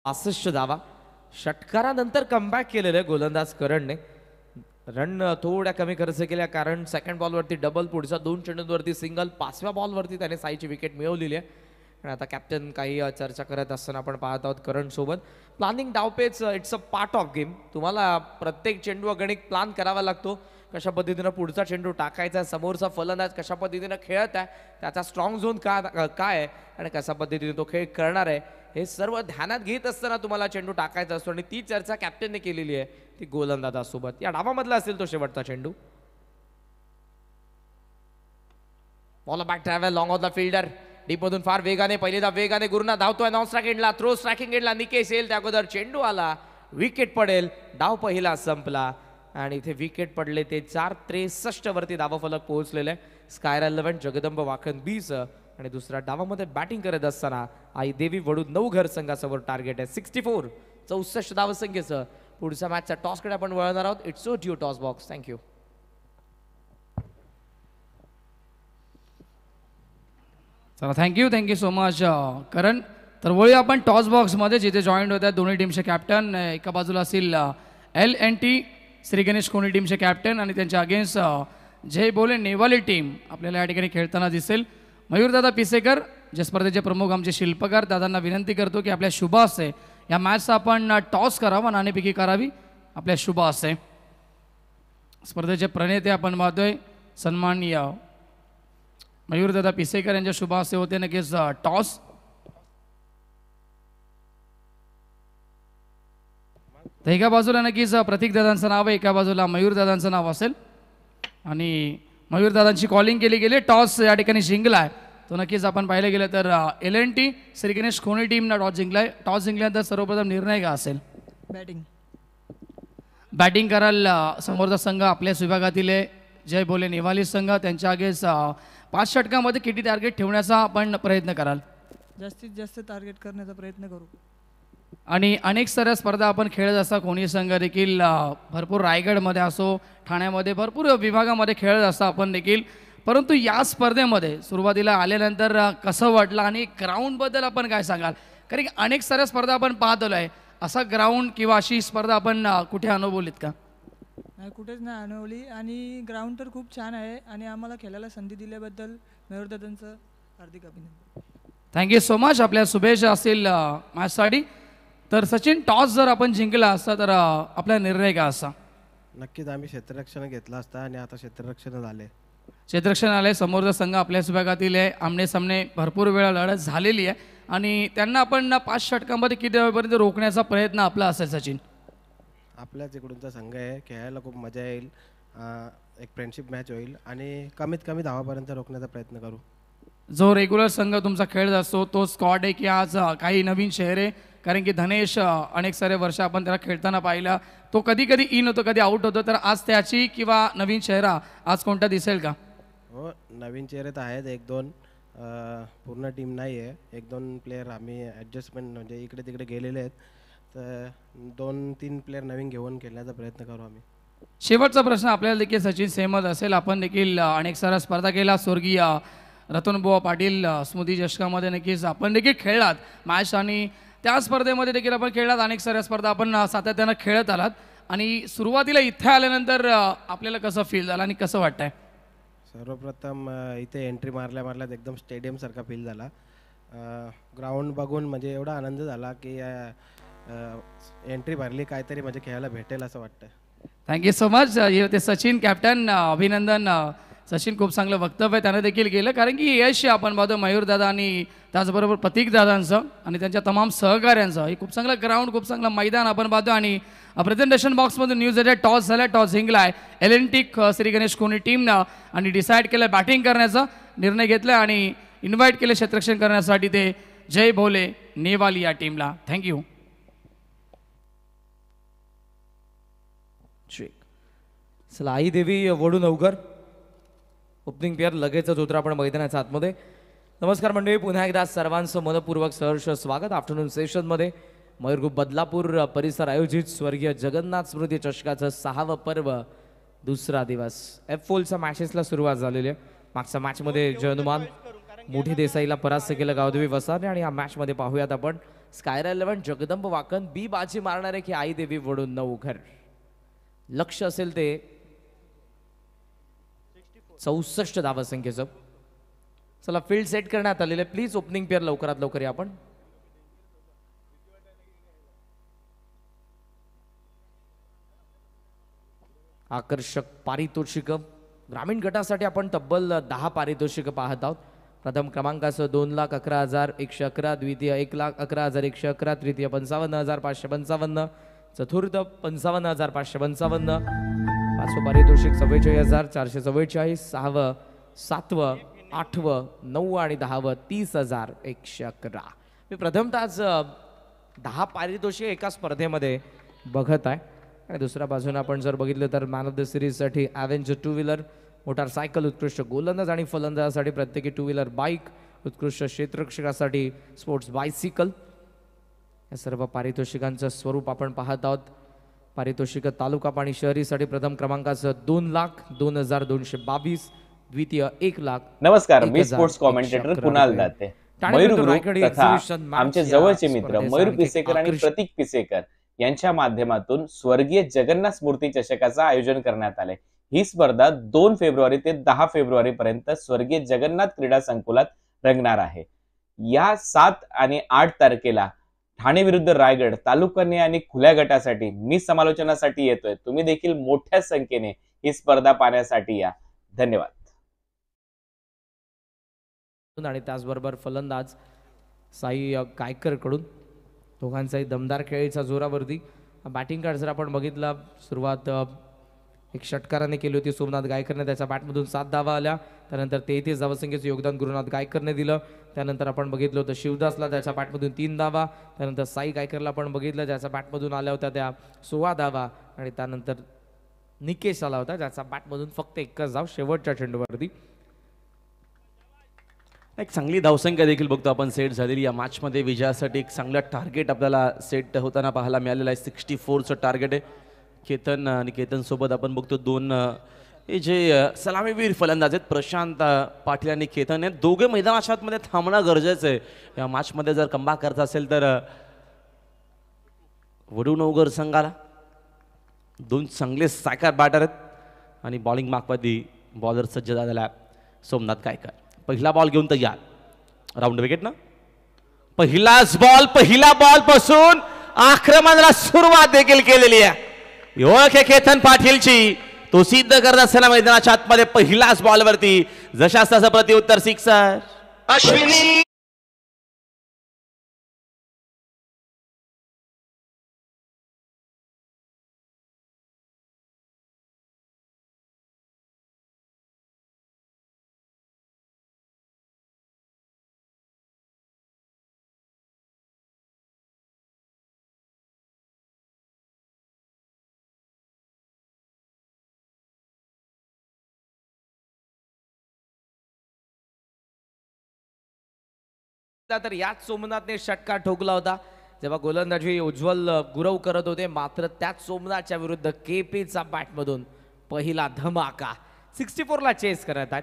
पासष्ट धावा षटकारानंतर कमबॅक केलेलं गोलंदाज करणने. रन थोड्या कमी खर्च केल्या, कारण सेकंड बॉलवरती डबल, पुढच्या 2 चेंडूंवरती सिंगल, 5व्या बॉलवरती त्याने साईची विकेट मिळवलेली आहे. आणि आता कॅप्टन काही चर्चा करत असताना आपण पाहत आहोत करण सोबत. प्लॅनिंग डावपेच it's a part of game. तुम्हाला प्रत्येक चेंडू गणित प्लान करावा लागतो. कशा पद्धतीनं पुढचा चेंडू टाकायचा, समोरचा फलंदाज कशा पद्धतीनं खेळत आहे, त्याचा स्ट्रॉंग झोन काय आहे आणि कशा पद्धतीने तो खेळ करणार आहे, हे सर्व ध्यानात घेत असताना तुम्हाला चेंडू टाकायचा असतो. आणि ती चर्चा कॅप्टनने केलेली आहे ती गोलंदाजासोबत. या डावामधला असेल तो शेवटचा चेंडू. Ball back travel long off the fielder, डीपमधून फार वेगाने, पहिल्यांदा वेगाने गुरुनाथ धावतोय नॉन स्ट्राइक एंडला, थ्रो स्ट्रायकिंग एंडला निकेश येईल, त्या अगोदर चेंडू आला, विकेट पडेल, डाव पहिला संपला आणि इथे विकेट पडले. ते 4:63 वरती धावफलक पोहोचलेले. स्काय रेलेव्हंट जगदंब वाकन बीच आणि दुसऱ्या डावामध्ये बॅटिंग करत असताना आई देवी वडून नवघर संघासमोर टार्गेट आहे 64 64 धावसंख्येचं. पुढच्या मॅचच्या टॉसकडे आपण वळणार आहोत. It's so due toss box. Thank you. चला थँक्यू सो मच करण. तर वळूया आपण टॉस बॉक्समध्ये जिथे जॉईंट होत आहेत दोन्ही टीमचे कॅप्टन. एका बाजूला असतील LNT श्री गणेश कोणी टीमचे कॅप्टन आणि त्यांच्या अगेन्स्ट जय बोले नेवाली टीम आपल्याला या ठिकाणी खेळताना दिसेल. मयूरदादा पिसेकर जे स्पर्धेचे प्रमुख आमचे शिल्पकार दादांना विनंती करतो की आपल्या शुभ हस्ते या मॅचचा आपण टॉस करावा, नाणेफेकी करावी आपल्या शुभ हस्ते. स्पर्धेचे प्रणेते आपण पाहतोय सन्माननीय मयूरदादा पिसेकर यांच्या शुभ हस्ते होते नक्कीच टॉस. तर एका बाजूला नक्कीच प्रतीकदादांचं नाव आहे, एका बाजूला मयूरदादांचं नाव असेल आणि मयूरदादांची कॉलिंग केली गेली. टॉस या ठिकाणी जिंकला आहे तो नक्कीच आपण पाहिलं गेलं तर LNT श्री गणेश खोनी टीमनं टॉस जिंकलाय. टॉस जिंकल्यानंतर सर्वप्रथम निर्णय का असेल? बॅटिंग कराल समोरचा संघ आपल्याच विभागातील आहे जय बोले नेवाली संघ. त्यांच्या अगेन्स्ट 5 षटकामध्ये किती टार्गेट ठेवण्याचा आपण प्रयत्न कराल? जास्तीत जास्त टार्गेट करण्याचा प्रयत्न करू. आणि अनेक साऱ्या स्पर्धा आपण खेळत असता कोणी संघ देखील भरपूर रायगडमध्ये असो ठाण्यामध्ये भरपूर विभागामध्ये खेळत असता आपण देखील. परंतु या स्पर्धेमध्ये सुरुवातीला आल्यानंतर कसं वाटलं आणि ग्राउंडबद्दल आपण काय सांगाल? कारण की अनेक साऱ्या स्पर्धा आपण पाहत आलो आहे. असा ग्राउंड किंवा अशी स्पर्धा आपण कुठे अनुभवलीत का? नाही, कुठेच नाही अनुभवली आणि ग्राउंड तर खूप छान आहे आणि आम्हाला खेळायला संधी दिल्याबद्दल मयूरदादांचं हार्दिक अभिनंदन. Thank you so much. आपल्या शुभेच्छा असतील मॅचसाठी. तर सचिन टॉस जर आपण जिंकला असता तर आपला निर्णय काय असा? नक्कीच आम्ही क्षेत्ररक्षण घेतला असता आणि आता क्षेत्ररक्षण झाले. क्षेत्ररक्षण आले. समोरचा संघ आपल्याच विभागातील आहे. आमने सामने भरपूर वेळा लढत झालेली आहे आणि त्यांना आपण 5 षटकांमध्ये किती वेळपर्यंत रोखण्याचा प्रयत्न आपला असेल सचिन? आपल्याच इकडूनचा संघ आहे, खेळायला खूप मजा येईल, एक फ्रेंडशिप मॅच होईल आणि कमीत कमी धावापर्यंत रोखण्याचा प्रयत्न करू. जो रेग्युलर संघ तुमचा खेळत असतो तो स्कॉड आहे की आज काही नवीन चेहरे? कारण की धनेश अनेक सारे वर्ष आपण त्याला खेळताना पाहिला, तो कधी कधी इन होतो कधी आउट होतो. तर आज त्याची किंवा नवीन चेहरा आज कोणता दिसेल का? हो, नवीन चेहरे तर आहेत 1-2, पूर्ण टीम नाही आहे. 1-2 प्लेयर आम्ही ॲडजस्टमेंट म्हणजे इकडे तिकडे गेलेले आहेत. तर 2-3 प्लेयर नवीन घेऊन खेळण्याचा प्रयत्न करू आम्ही. शेवटचा प्रश्न आपल्याला देखील सचिन सेमच असेल. आपण देखील अनेक साऱ्या स्पर्धा केला. स्वर्गीय रतनबुवा पाटील स्मृती चषकामध्ये नक्कीच आपण देखील खेळलात मॅच आणि त्या स्पर्धेमध्ये देखील आपण खेळलात. अनेक साऱ्या स्पर्धा आपण सातत्यानं खेळत आलात आणि सुरुवातीला इथे आल्यानंतर आपल्याला कसं फील झालं आणि कसं वाटतंय? सर्वप्रथम इथे एंट्री मारल्यात एकदम स्टेडियमसारखा फील झाला. ग्राउंड बघून म्हणजे एवढा आनंद झाला की एंट्री भरली काहीतरी म्हणजे खेळायला भेटेल असं वाटतं. Thank you so much. हे होते सचिन कॅप्टन. अभिनंदन सचिन. खूप चांगलं वक्तव्य त्यानं देखील केलं. कारण की यश आपण पाहतो मयूरदादा आणि त्याचबरोबर प्रतीकदादांचं आणि त्यांच्या तमाम सहकाऱ्यांचं हे खूप चांगलं ग्राउंड खूप चांगलं मैदान आपण पाहतो. आणि प्रेझेंटेशन बॉक्समधून न्यूज आहे टॉस झाला. टॉस जिंकला आहे LNT श्री गणेश कोणी टीमनं आणि डिसाईड केलं बॅटिंग करण्याचा निर्णय घेतला आणि इन्व्हाइट केलं क्षेत्ररक्षण करण्यासाठी ते जय भोले नेवाली या टीमला. थँक्यू. चला आई देवी वडू नवघर ओपनिंग पेअर लगेचच उतरा आपण मैदानाच्या आतमध्ये. नमस्कार मंडळी, पुन्हा एकदा सर्वांचं मनपूर्वक सहर्ष स्वागत. आफ्टरनून सेशनमध्ये मयूर ग्रुप बदलापूर परिसर आयोजित स्वर्गीय जगन्नाथ स्मृती चषकाचं 6वं पर्व दुसरा दिवस. F4च्या मॅचेसला सुरुवात झालेली आहे. मागच्या मॅचमध्ये जयनुमान मोठी देसाईला परास्त केलं गावदेवी वसाने आणि या मॅचमध्ये पाहूयात आपण स्कायरा 11 जगदंब वाकन बी बाजी मारणार आहे की आई देवी वडून नवघर. लक्ष असेल ते 64 धावसंख्येचं. चला फील्ड सेट करण्यात आलेलं आहे. प्लीज ओपनिंग पेअर लवकरात लवकर या आपण. आकर्षक पारितोषिक ग्रामीण गटासाठी आपण तब्बल 10 पारितोषिक पाहत आहोत. प्रथम क्रमांकाचं 2,11,111, द्वितीय 1,11,111, तृतीय 55,555, चतुर्थ 55,555, पाचवं पारितोषिक 44,444, 6वं 7वं 8वं 9 आणि 10वं 30,111. मी प्रथमतःच 10 पारितोषिक एका स्पर्धेमध्ये बघत आहे. आणि दुसऱ्या बाजूने आपण जर बघितलं तर मॅन ऑफ द सिरीजसाठी ॲव्हेंजर 2 व्हीलर, मोटारसायकल उत्कृष्ट गोलंदाज आणि फलंदाजासाठी प्रत्येकी 2 व्हीलर बाईक उत्कृष्ट क्षेत्ररक्षकासाठी स्पोर्ट्स बायसिकल. या सर्व पारितोषिकांचं स्वरूप आपण पाहत आहोत. पारितोषिक तालुका आणि शहरीसाठी प्रथम क्रमांकाचं 2,02,222, द्वितीय 1,00,000. नमस्कार, मी 1,000 स्पोर्ट्स कॉमेंटेटर 111 कुणाल रुपये. दाते. ठाणे मयूर विरुद्ध ग्रुप रायगड तथा exhibition match आमचे या जवळचे मित्र स्पर्धेचा मयूर आणखी पिसेकर आणि आकर्षक प्रतीक पिसेकर यांच्या माध्यमातून स्वर्गीय जगन्नाथ स्मृती चषकाचं आयोजन करण्यात आले. ही स्पर्धा 2 फेब्रुवारी ते 10 फेब्रुवारी पर्यंत स्वर्गीय जगन्नाथ क्रीडा संकुलात रंगणार आहे. या 7 आणि 8 तारखेला ठाणे विरुद्ध रायगड तालुकाने आणि खुल्या गटासाठी मी समालोचनासाठी येतोय. तुम्ही देखील मोठ्या संख्येने ही स्पर्धा पाहण्यासाठी या. धन्यवाद. आणि त्याचबरोबर फलंदाज साई गायकर कडून दोघांचाही दमदार खेळीचा जोरावरती. बॅटिंग कार्ड जर आपण बघितला, सुरुवात एक षटकाराने केली होती सोमनाथ गायकरने. त्याच्या बॅटमधून 7 धावा आल्या. त्यानंतर 33 धावसंख्येचं योगदान गुरुनाथ गायकरने दिलं. त्यानंतर आपण बघितलं होतं शिवदासला, त्याच्या बॅटमधून 3 धावा. त्यानंतर साई गायकरला आपण बघितलं, ज्याच्या बॅटमधून आल्या होत्या त्या 16 धावा. आणि त्यानंतर निकेश आला होता, ज्याचा बॅटमधून फक्त 1च धाव शेवटच्या चेंडूवरती. एक चांगली धावसंख्या देखील बघतो आपण सेट झालेली या मॅचमध्ये. विजयासाठी एक चांगलं टार्गेट आपल्याला सेट होताना पाहायला मिळालेलं आहे. 64चं टार्गेट आहे. केतन आणि केतनसोबत आपण बघतो 2 हे जे सलामीवीर फलंदाज आहेत प्रशांत पाटील आणि केतन आहेत. दोघे मैदानाच्या आतमध्ये थांबणं गरजेचं आहे. या मॅचमध्ये जर कमबॅक करत असेल तर वडूनगर संघाला 2 चांगले सायकार बॅटर आहेत. आणि बॉलिंग मार्कवरती बॉलर सज्ज झालेला आहे सोमनाथ गायकर. पहिला बॉल घेऊन तयार. राऊंड विकेट ना. पहिला बॉल पासून आक्रमणाला सुरुवात देखील केलेली आहे. ओळख आहे केतन पाटीलची. तो सिद्ध करत असताना मैदानाच्या आतमध्ये पहिलाच बॉलवरती जशास तसं प्रतिउत्तर सिक्सर. अश्विनी तर याच सोमनाथने षटकार ठोकला होता जेव्हा गोलंदाजी उज्ज्वल गुरव करत होते. मात्र त्याच सोमनाथच्या विरुद्ध केपीचा बॅटमधून पहिला धमाका 64ला चेस करत आहेत.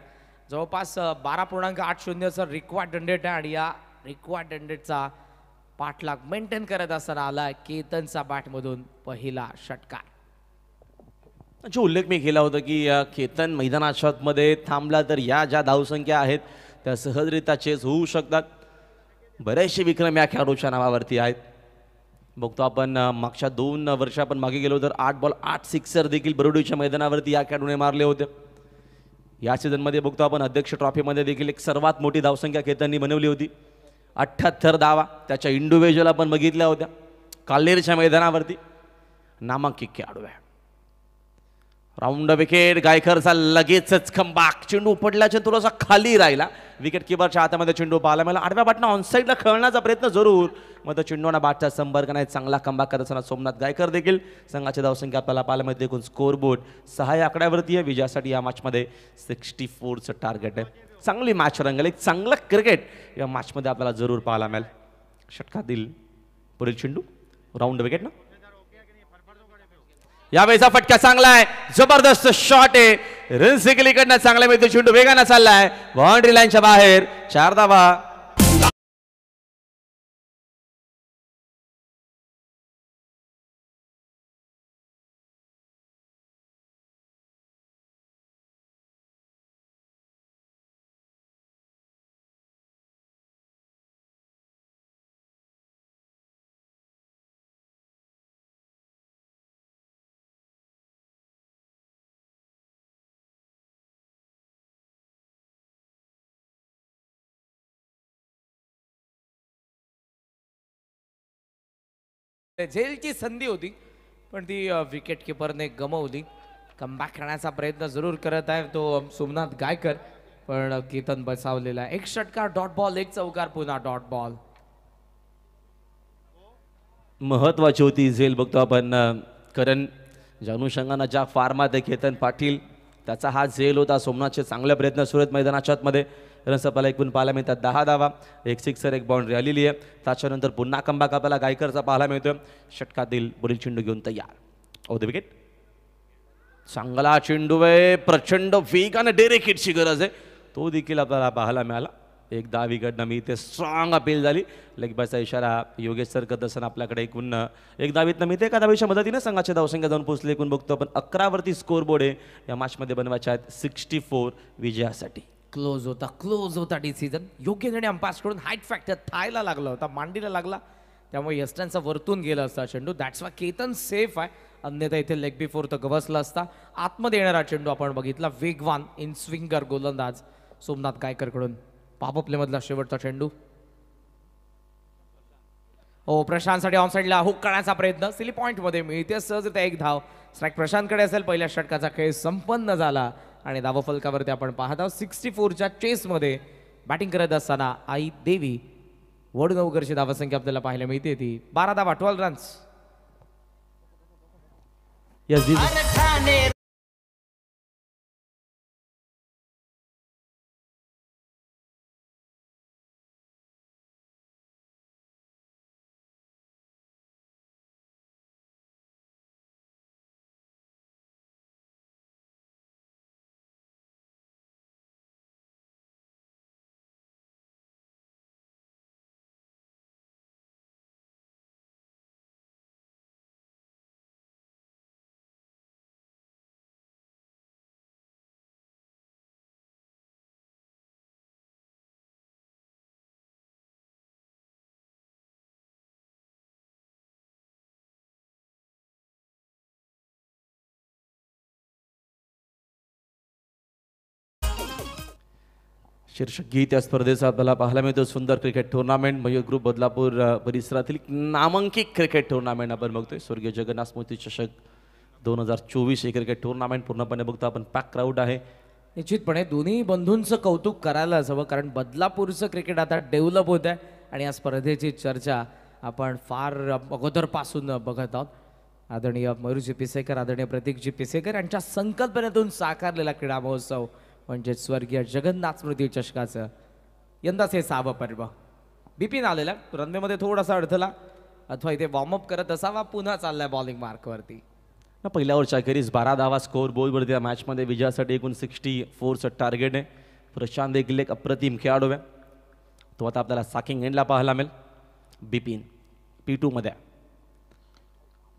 जवळपास 12.80चं रिक्वायर्ड रन रेट आहे. आणि या रिक्वायर्ड रन रेटचा पाठलाग मेंटेन करत असताना आला केतनचा बॅटमधून पहिला षटकार. जो उल्लेख मी केला होता की केतन मैदानाच्या आतमध्ये थांबला तर या ज्या धावसंख्या आहेत त्या सहजरित्या चेस होऊ शकतात. बरेचसे विक्रम या खेळाडूच्या नावावरती आहेत. बघतो आपण मागच्या 2 वर्ष आपण मागे गेलो तर 8 बॉल 8 सिक्सर देखील बरोडीच्या मैदानावरती या खेळाडूने मारले होते. या सीझनमध्ये बघतो आपण अध्यक्ष ट्रॉफीमध्ये देखील एक सर्वात मोठी धावसंख्या केतननी बनवली होती. 78 धावा त्याच्या इंडिव्हिज्युअल आपण बघितल्या होत्या काल्हेरच्या मैदानावरती. नामांकित खेळाडू आहे. Round wicket. गायकरचा लगेचच कमबॅक. चेंडू पडल्याच्या थोडासा खाली राहिला. विकेट किपरच्या हातामध्ये चेंडू पाहायला मिळाला. आडव्या बाटना ऑनसाईडला खेळण्याचा प्रयत्न जरूर, मग चेंडूना बाटचा संपर्क नाही. चांगला कमबॅक करत असताना सोमनाथ गायकर देखील. संघाची धावसंख्या आपल्याला पाहायला मिळते. एकूण स्कोअरबोर्ड 6 या आकड्यावरती आहे. विजयासाठी या मॅचमध्ये 64चं टार्गेट आहे. चांगली मॅच रंगली. एक चांगलं क्रिकेट या मॅचमध्ये आपल्याला जरूर पाहायला मिळेल. षटकातील पुढील चेंडू. राऊंड विकेट ना. यावेळेचा फटका चांगला आहे. जबरदस्त शॉट आहे. रन सिकलीकडनं चांगला मिळतो. चेंडू वेगानं चाललाय बाउंड्री लाईनच्या बाहेर. 4 धावा. झेलची संधी होती पण ती विकेट किपरने गमावली. कमबॅक करण्याचा प्रयत्न जरूर करत आहे तो सोमनाथ गायकर, पण केतन बचावलेला आहे. 1 षटकार डॉट बॉल, 1 चौकार, पुन्हा डॉट बॉल. महत्वाची होती झेल बघतो आपण. कारण ज्या अनुषंगानं ज्या फॉर्मात केतन पाटील त्याचा हा झेल होता. सोमनाथचे चांगले प्रयत्न सुरू आहेत मैदानाच्या आतमध्ये. रन्स आपल्याला एकूण पाहायला मिळतात 10 धावा, एक सिक्सर, एक बाउंड्री आलेली आहे. त्याच्यानंतर पुन्हा कमबॅक आपल्याला गायकरचा पाहायला मिळतोय. षटकातील पुढील चेंडू घेऊन तयार. ओ द विकेट. चांगला चेंडू आहे, प्रचंड वेगाने डेरेक हिटची गरज आहे, तो देखील आपल्याला पाहायला मिळाला. एक धाव विकेटनं मी इथे स्ट्रॉंग अपील झाली. लेग बायचा इशारा योगेश सर करत असताना आपल्याकडे एकूण एक धावीतनं मी ते एका धावीच्या मदतीने संघाचे धावसंख्या जाऊन पोहोचले. एकूण बघतो आपण 11 वरती स्कोर बोर्ड आहे या मॅचमध्ये बनवायच्या आहेत 64 विजयासाठी. क्लोज होता डिसिजन. योग्य निर्णय अंपायर्सकडून. हाईट फॅक्टर थायला लागला होता, मांडीला लागला, त्यामुळे यस्टनचा वरतून गेला असता चेंडू. दॅट्स वाय केतन सेफ आहे. अन्यथा इथे लेग बिफोर तर गवसला असता. आतमध्ये येणारा चेंडू आपण बघितला. वेगवान इन स्विंगर गोलंदाज सोमनाथ गायकरकडून. पॉप प्लेमधला शेवटचा चेंडू. प्रशांतसाठी ऑन साईडला हुक करण्याचा प्रयत्न. सिली पॉईंटमध्ये मिळते सहजरित्या एक धाव. स्ट्राईक प्रशांतकडे असेल. पहिल्या षटकाचा खेळ संपन्न झाला आणि धावफलकावरती आपण पाहत आहोत 64च्या चेसमध्ये बॅटिंग करत असताना आई देवी वडनवकरची धावसंख्या आपल्याला पाहायला मिळते. ती 12 धावा, 12 रन्स. शीर्षक गीत या स्पर्धेचा आपल्याला पाहायला मिळतो. सुंदर cricket tournament Mayur group Badlapur परिसरातील नामांकित क्रिकेट टुर्नामेंट आपण बघतोय. स्वर्गीय जगन्नाथ स्मृती चषक 2024 हे क्रिकेट टुर्नामेंट पूर्णपणे बघतो आपण. पॅक क्राऊड आहे. निश्चितपणे दोन्ही बंधूंचं कौतुक करायलाच हवं, कारण बदलापूरचं क्रिकेट आता डेव्हलप होत आहे आणि या स्पर्धेची चर्चा आपण फार अगोदरपासून बघत आहोत. आदरणीय मयूरजी पिसेकर, आदरणीय प्रतीकजी पिसेकर यांच्या संकल्पनेतून साकारलेला क्रीडा महोत्सव म्हणजे स्वर्गीय जगन्नाथ स्मृती चषकाचं यंदाच हे 6वं पर्व. बिपिन आलेला रनवेमध्ये थोडासा अडथळा अथवा इथे वॉर्मअप करत असावा. पुन्हा चाललाय बॉलिंग मार्कवरती. पहिल्या ओव्हरच्या अखेरीस 12 धावा स्कोर बोर्डवरती या मॅचमध्ये विजयासाठी एकूण 64चं टार्गेट आहे. प्रशांत देखील एक अप्रतिम खेळाडू आहे. तो आता आपल्याला साकिंग एंडला पाहायला मिळेल. बिपिन P2 मध्ये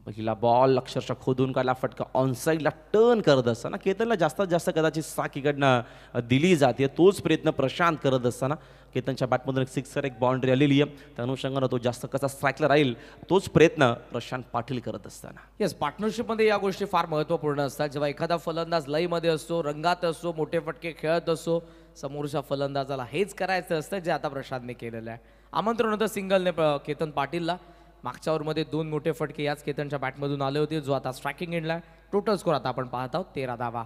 पहिला बॉल अक्षरशः खोदून काढला. फटका ऑनसाईडला टर्न करत असताना केतनला जास्तीत जास्त कदाचित साक इकडनं दिली जाते. तोच प्रयत्न प्रशांत करत असताना केतनच्या बॅटमधून एक सिक्सर, एक बाउंड्री आलेली आहे. त्या अनुषंगानं तो जास्त कसा स्ट्राईकला राहील तोच प्रयत्न प्रशांत पाटील करत असताना. येस, पार्टनरशिपमध्ये या गोष्टी फार महत्त्वपूर्ण असतात. जेव्हा एखादा फलंदाज लयमध्ये असतो, रंगात असतो, मोठे फटके खेळत असतो, समोरच्या फलंदाजाला हेच करायचं असतं जे आता प्रशांतने केलेलं आहे. आमंत्रण होतं सिंगलने केतन पाटीलला. मागच्या ओव्हरमध्ये 2 मोठे फटके याच केतनच्या बॅटमधून आले होते, जो आता स्ट्रायकिंग एंडला. टोटल स्कोर आता आपण पाहत आहोत 13 धावा.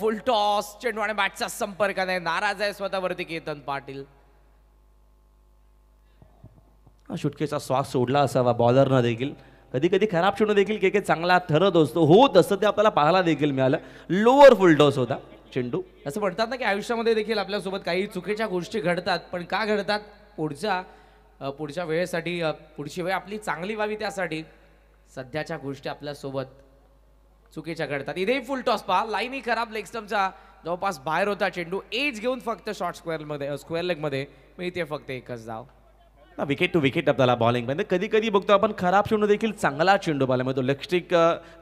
फुल टॉस. चेंडू आणि बॅटचा संपर्क नाही. नाराज आहे स्वतःवरती केतन पाटील. सुटकेचा श्वास सोडला असावा बॉलरनं देखील. कधी कधी खराब चेंडू देखील के चांगला ठरत असतो. हो तसं ते आपल्याला पाहायला देखील मिळालं. लोअर फुल टॉस होता चेंडू. असं म्हणतात ना की आयुष्यामध्ये देखील आपल्यासोबत काही चुकीच्या गोष्टी घडतात, पण का घडतात? पुढच्या वेळेसाठी, पुढची वेळ आपली चांगली व्हावी त्यासाठी सध्याच्या गोष्टी आपल्यासोबत चुकीच्या घडतात. इथेही फुल टॉस पहा. लाईनही खराब. लेग स्टम्पचा जवळपास बाहेर होता चेंडू. एज घेऊन फक्त शॉर्ट स्क्वेअर लेगमध्ये मिळते फक्त एकच धाव. विकेट टू विकेट आपल्याला बॉलिंग मध्ये कधी कधी बघतो आपण खराब चेंडू देखील चांगला चेंडू पाहायला मिळतो. लेग स्टिक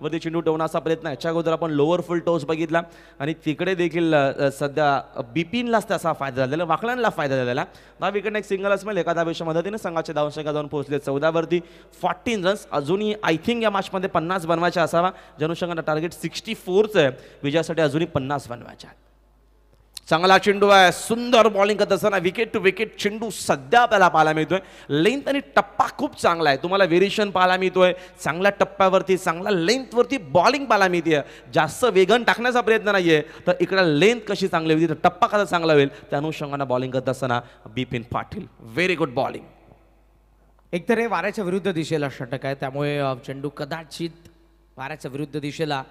वरती चेंडू ठेवण्याचा प्रयत्न. याच्या अगोदर आपण लोअर फुल टॉस बघितला आणि तिकडे देखील सध्या बिपिनलाच त्याचा फायदा झालेला, वाकड्यांना फायदा झालेला. 10 विकेट एक सिंगल असमेल. एका धावेच्या मदतीने संघाच्या धावसंख्या जाऊन पोहोचले 14 वरती 14 रन्स. अजूनही आय थिंक या मॅचमध्ये 50 बनवायच्या असावा. जनुषंगाचा टार्गेट 64चं आहे. विजयासाठी अजूनही 50 बनवायच्या. चांगला चेंडू आहे. सुंदर बॉलिंग करत असताना विकेट टू विकेट चेंडू सध्या आपल्याला पाहायला मिळतोय. लेंथ आणि टप्पा खूप चांगला आहे. तुम्हाला व्हेरिएशन पाहायला मिळतोय. चांगल्या टप्प्यावरती, चांगल्या लेंथवरती बॉलिंग पाहायला मिळते. जास्त वेगन टाकण्याचा प्रयत्न नाहीये, तर इकडे लेंथ कशी चांगली होती, तर टप्पा कसा चांगला होईल त्या अनुषंगाने बॉलिंग करत असताना Bipin Patil very good bowling. एकतर हे वाऱ्याच्या विरुद्ध दिशेला षटक आहे, त्यामुळे चेंडू कदाचित वाऱ्याच्या विरुद्ध दिशेला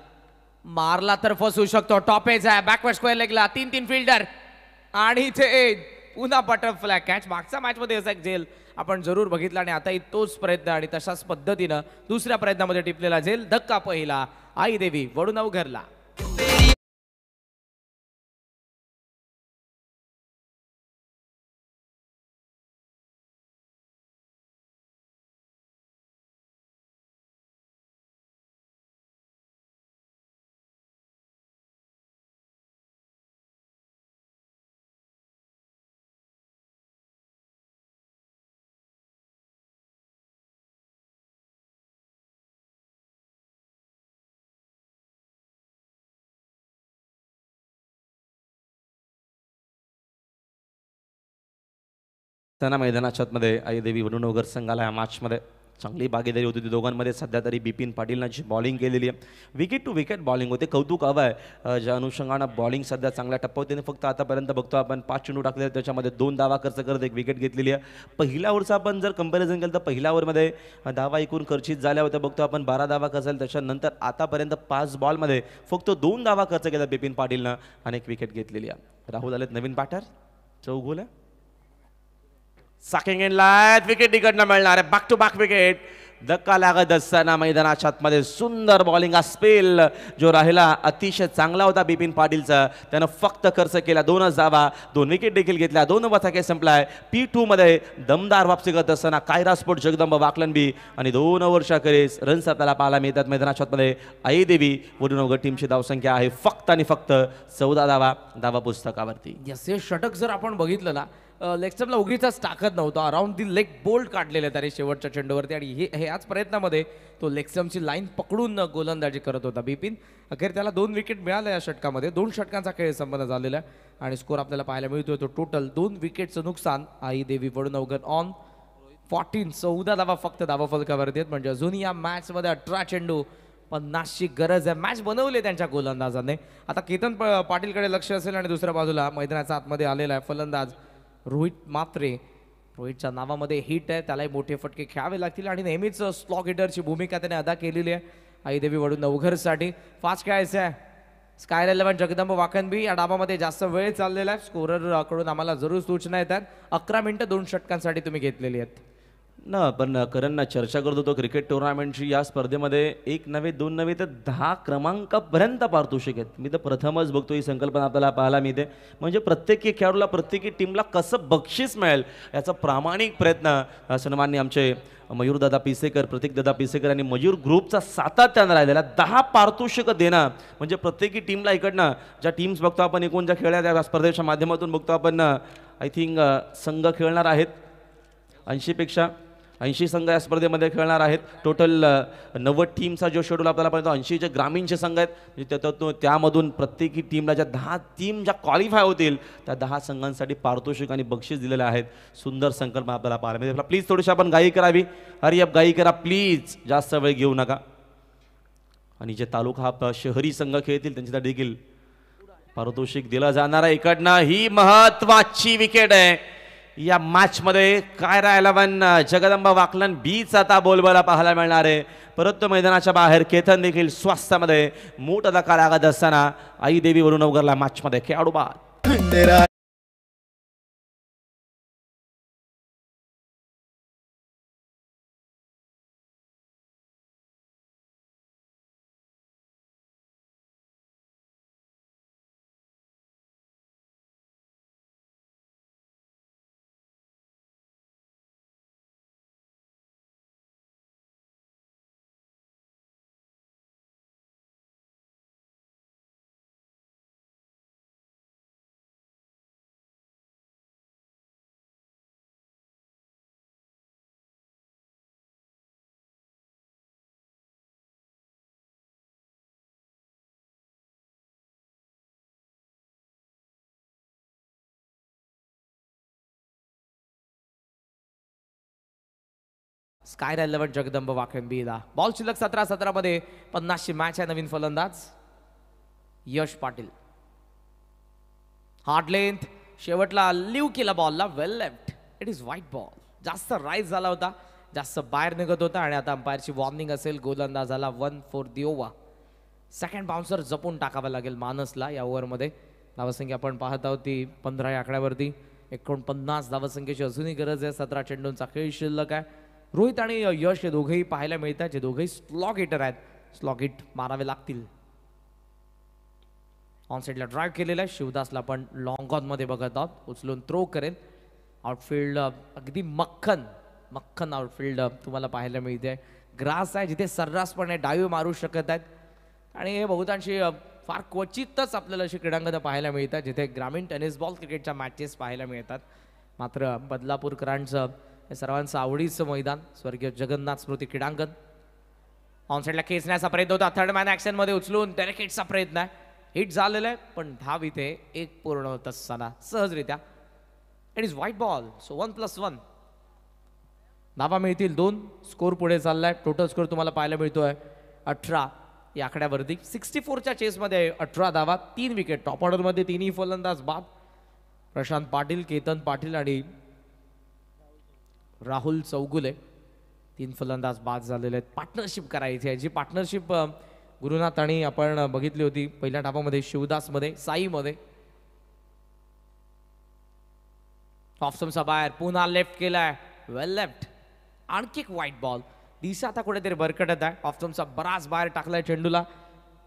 मारला तर फसू शकतो. टॉपेज आहे बॅकवर्ड स्क्वेअर लेगला 3-3 फिल्डर आणि इथे पुन्हा बटरफ्लाय कॅच. मागच्या मॅच मध्ये असा एक झेल आपण जरूर बघितला आणि आताही तोच प्रयत्न आणि तशाच पद्धतीनं दुसऱ्या प्रयत्नामध्ये टिपलेला झेल. धक्का पहिला आई देवी वडून अवघरला. त्यांना मैदानाच्या आतमध्ये आईदेवी वडुणवगर संघाला या मॅचमध्ये चांगली भागीदारी होती. दोघांमध्ये सध्या तरी बिपिन पाटीलनं जी बॉलिंग केलेली आहे, विकेट टू विकेट बॉलिंग होते. कौतुक हवं आहे ज्या अनुषंगानं बॉलिंग सध्या चांगल्या टप्प्यावरती. फक्त आतापर्यंत बघतो आपण 5 चेंडू टाकले, त्याच्यामध्ये 2 धावा खर्च करत 1 विकेट घेतलेली आहे. पहिल्या ओव्हरचं आपण जर कंपॅरिझन केलं तर पहिल्या ओव्हरमध्ये धावा एकूण खर्चित झाल्या होत्या. बघतो आपण 12 धावा खर्च झाल्या. त्याच्यानंतर आतापर्यंत 5 बॉलमध्ये फक्त 2 धावा खर्च केल्या बिपिन पाटीलनं आणि 1 विकेट घेतलेली आहे. राहुल आलेत नवीन batter Chougule. Sucking in light wicket तिकडनं मिळणार आहे. Back to back wicket. धक्का लागत असताना मैदानाच्या आतमध्ये सुंदर बॉलिंग हा स्पेल जो राहिला अतिशय चांगला होता बिपिन पाटीलचा. त्यानं फक्त खर्च केला 2च धावा, 2 विकेट देखील घेतल्या. 2 ओव्हरचा संपलाय. P2 मध्ये दमदार वापसी करत असताना कायरा स्पोर्ट जगदंब वाकलनबी आणि 2 ओव्हरच्या करेस रन्स आपल्याला पाहायला मिळतात. मैदानाच्या आतमध्ये आई देवी वडुणवगर टीमची धावसंख्या आहे फक्त आणि फक्त 14 धावा पुस्तकावरती. यस, हे षटक जर आपण बघितलं ना, लेग स्टंपला उगीचाच टाकत नव्हता. अराउंड दी लेग बोल्ट काढलेले त्याने शेवटच्या चेंडूवरती आणि ह्याच प्रयत्नामध्ये तो लेग स्टंपची लाईन पकडून गोलंदाजी करत होता बिपिन. अखेर त्याला 2 विकेट मिळाल्या या षटकामध्ये. 2 षटकांचा खेळ संपन्न झालेला आहे आणि स्कोर आपल्याला पाहायला मिळतोय तो टोटल 2 विकेटचं नुकसान. आई देवी वडुणवगर ऑन 14 धावा फक्त धावा फलकावरती आहेत. म्हणजे अजून या मॅचमध्ये 18 चेंडू 50ची गरज आहे. मॅच बनवली त्यांच्या गोलंदाजाने. आता केतन पाटीलकडे लक्ष असेल आणि दुसऱ्या बाजूला मैदानाच्या आतमध्ये आलेला आहे फलंदाज रोहित मात्रे. रोहितच्या नावामध्ये हिट आहे, त्यालाही मोठे फटके खेळावे लागतील आणि नेहमीच स्लॉग हिटरची भूमिका त्याने अदा केलेली आहे आईदेवी वडुणवगरसाठी. फास्ट खेळायचं आहे. स्काय 11 जगदंब वाकनबी या डावामध्ये जास्त वेळ चाललेला आहे. स्कोरर कडून आम्हाला जरूर सूचना येतात. 11 मिनिटं 2 षटकांसाठी तुम्ही घेतलेली आहेत ना. पण करण चर्चा करत होतो क्रिकेट टुर्नामेंटची. या स्पर्धेमध्ये 1 नव्हे 2 नव्हे तर 10 क्रमांकापर्यंत पारितोषिक आहेत. मी तर प्रथमच बघतो ही संकल्पना आपल्याला पाहायला मिळते. म्हणजे प्रत्येकी खेळाडूला प्रत्येकी टीमला कसं बक्षीस मिळेल याचा प्रामाणिक प्रयत्न सन्माननीय आमचे मयूरदादा पिसेकर, प्रतीकदादा पिसेकर आणि मयूर ग्रुपचा सातत्यानं राहिलेला. 10 पारितोषिकं देणं म्हणजे प्रत्येकी टीमला इकडनं ज्या टीम्स बघतो आपण एकूण ज्या खेळल्या त्या स्पर्धेच्या माध्यमातून बघतो आपण आय थिंक संघ खेळणार आहेत 80 संघ या स्पर्धेमध्ये खेळणार आहेत. टोटल 90 टीमचा जो शेड्यूल आपल्याला पाहिजे 80 जे ग्रामीणचे संघ आहेत. म्हणजे त्यामधून प्रत्येकी टीमला ज्या 10 टीम ज्या क्वालिफाय होतील त्या 10 संघांसाठी पारितोषिक आणि बक्षीस दिलेले आहेत. सुंदर संकल्पना आपल्याला पाहायला मिळते. प्लीज थोडीशी आपण गाई करावी. हरी अप गाई करा प्लीज, जास्त वेळ घेऊ नका. आणि जे तालुका हा शहरी संघ खेळतील त्यांच्यासाठी देखील पारितोषिक दिलं जाणार आहे. इकडनं ही महत्वाची विकेट आहे या मॅच मध्ये. कायरा 11 जगदंब वाकलन बीच आता बोलबाला पाहायला मिळणार आहे. परंतु मैदानाच्या बाहेर केतन देखील स्वास्थ्यामध्ये मोठा धक्का लागत असताना आई देवी वडुणवगरला मॅच मध्ये खेळाडू बाद. स्काय 11 जगदंब वाकनबीला बॉल शिल्लक 17 मध्ये 50ची मॅच आहे. नवीन फलंदाज यश पाटील. हार्ड लेंथ शेवटला लिव केला बॉलला. Well left. It is white ball. जास्त राईज झाला होता, जास्त बाहेर निघत होता आणि आता अंपायरची वॉर्निंग असेल गोलंदाजाला 1 for the over. Second bouncer जपून टाकावा लागेल मानसला या ओव्हरमध्ये. धावसंख्या आपण पाहत आहोत ती 15 या आकड्यावरती. 49 धावसंख्येची अजूनही गरज आहे. 17 चेंडूंचा खेळ शिल्लक आहे. रोहित आणि यश हे दोघेही पाहायला मिळतात, जे दोघेही स्लॉग हिटर आहेत. स्लॉग हिट मारावे लागतील. ऑन साईडला ड्राईव्ह केलेला आहे. शिवदासला आपण लॉंग ऑनमध्ये बघत आहोत. उचलून थ्रो करेल. आउटफिल्ड अगदी मक्खन आउटफिल्ड तुम्हाला पाहायला मिळते. ग्रास आहे जिथे सर्रासपणे डाईव्ह मारू शकत आहेत आणि हे बहुतांशी फार क्वचितच आपल्याला अशी क्रीडांगणं पाहायला मिळतात जिथे ग्रामीण टेनिस बॉल क्रिकेटच्या मॅचेस पाहायला मिळतात. मात्र बदलापूरकरांचं हे सर्वांचं आवडीचं मैदान स्वर्गीय जगन्नाथ स्मृती क्रीडांगण. ऑन साईडला खेचण्याचा प्रयत्न होता. थर्ड मॅन ॲक्शनमध्ये उचलून हिटचा प्रयत्न आहे. हिट झालेला आहे पण धाव इथे एक पूर्ण होत असताना सहजरित्या it is white ball. So 1+1 धावा मिळतील 2. स्कोर पुढे चाललाय. टोटल स्कोर तुम्हाला पाहायला मिळतोय 18 या आकड्यावरती. 64च्या चेसमध्ये 18 धावा, 3 विकेट. टॉप ऑर्डरमध्ये तिन्ही फलंदाज बाद. प्रशांत पाटील, केतन पाटील आणि राहुल चौगुले 3 फलंदाज बाद झालेले आहेत. पार्टनरशिप करायची आहे जी पार्टनरशिप गुरुनाथ आणि आपण बघितली होती पहिल्या डावामध्ये, शिवदासमध्ये, साईमध्ये. ऑफस्टम्पचा बाहेर पुन्हा लेफ्ट केलाय. वेल लेफ्ट. आणखी एक व्हाईट बॉल. दिशा आता कुठेतरी भरकटत आहे. ऑफस्टम्पचा बराच बाहेर टाकलाय चेंडूला.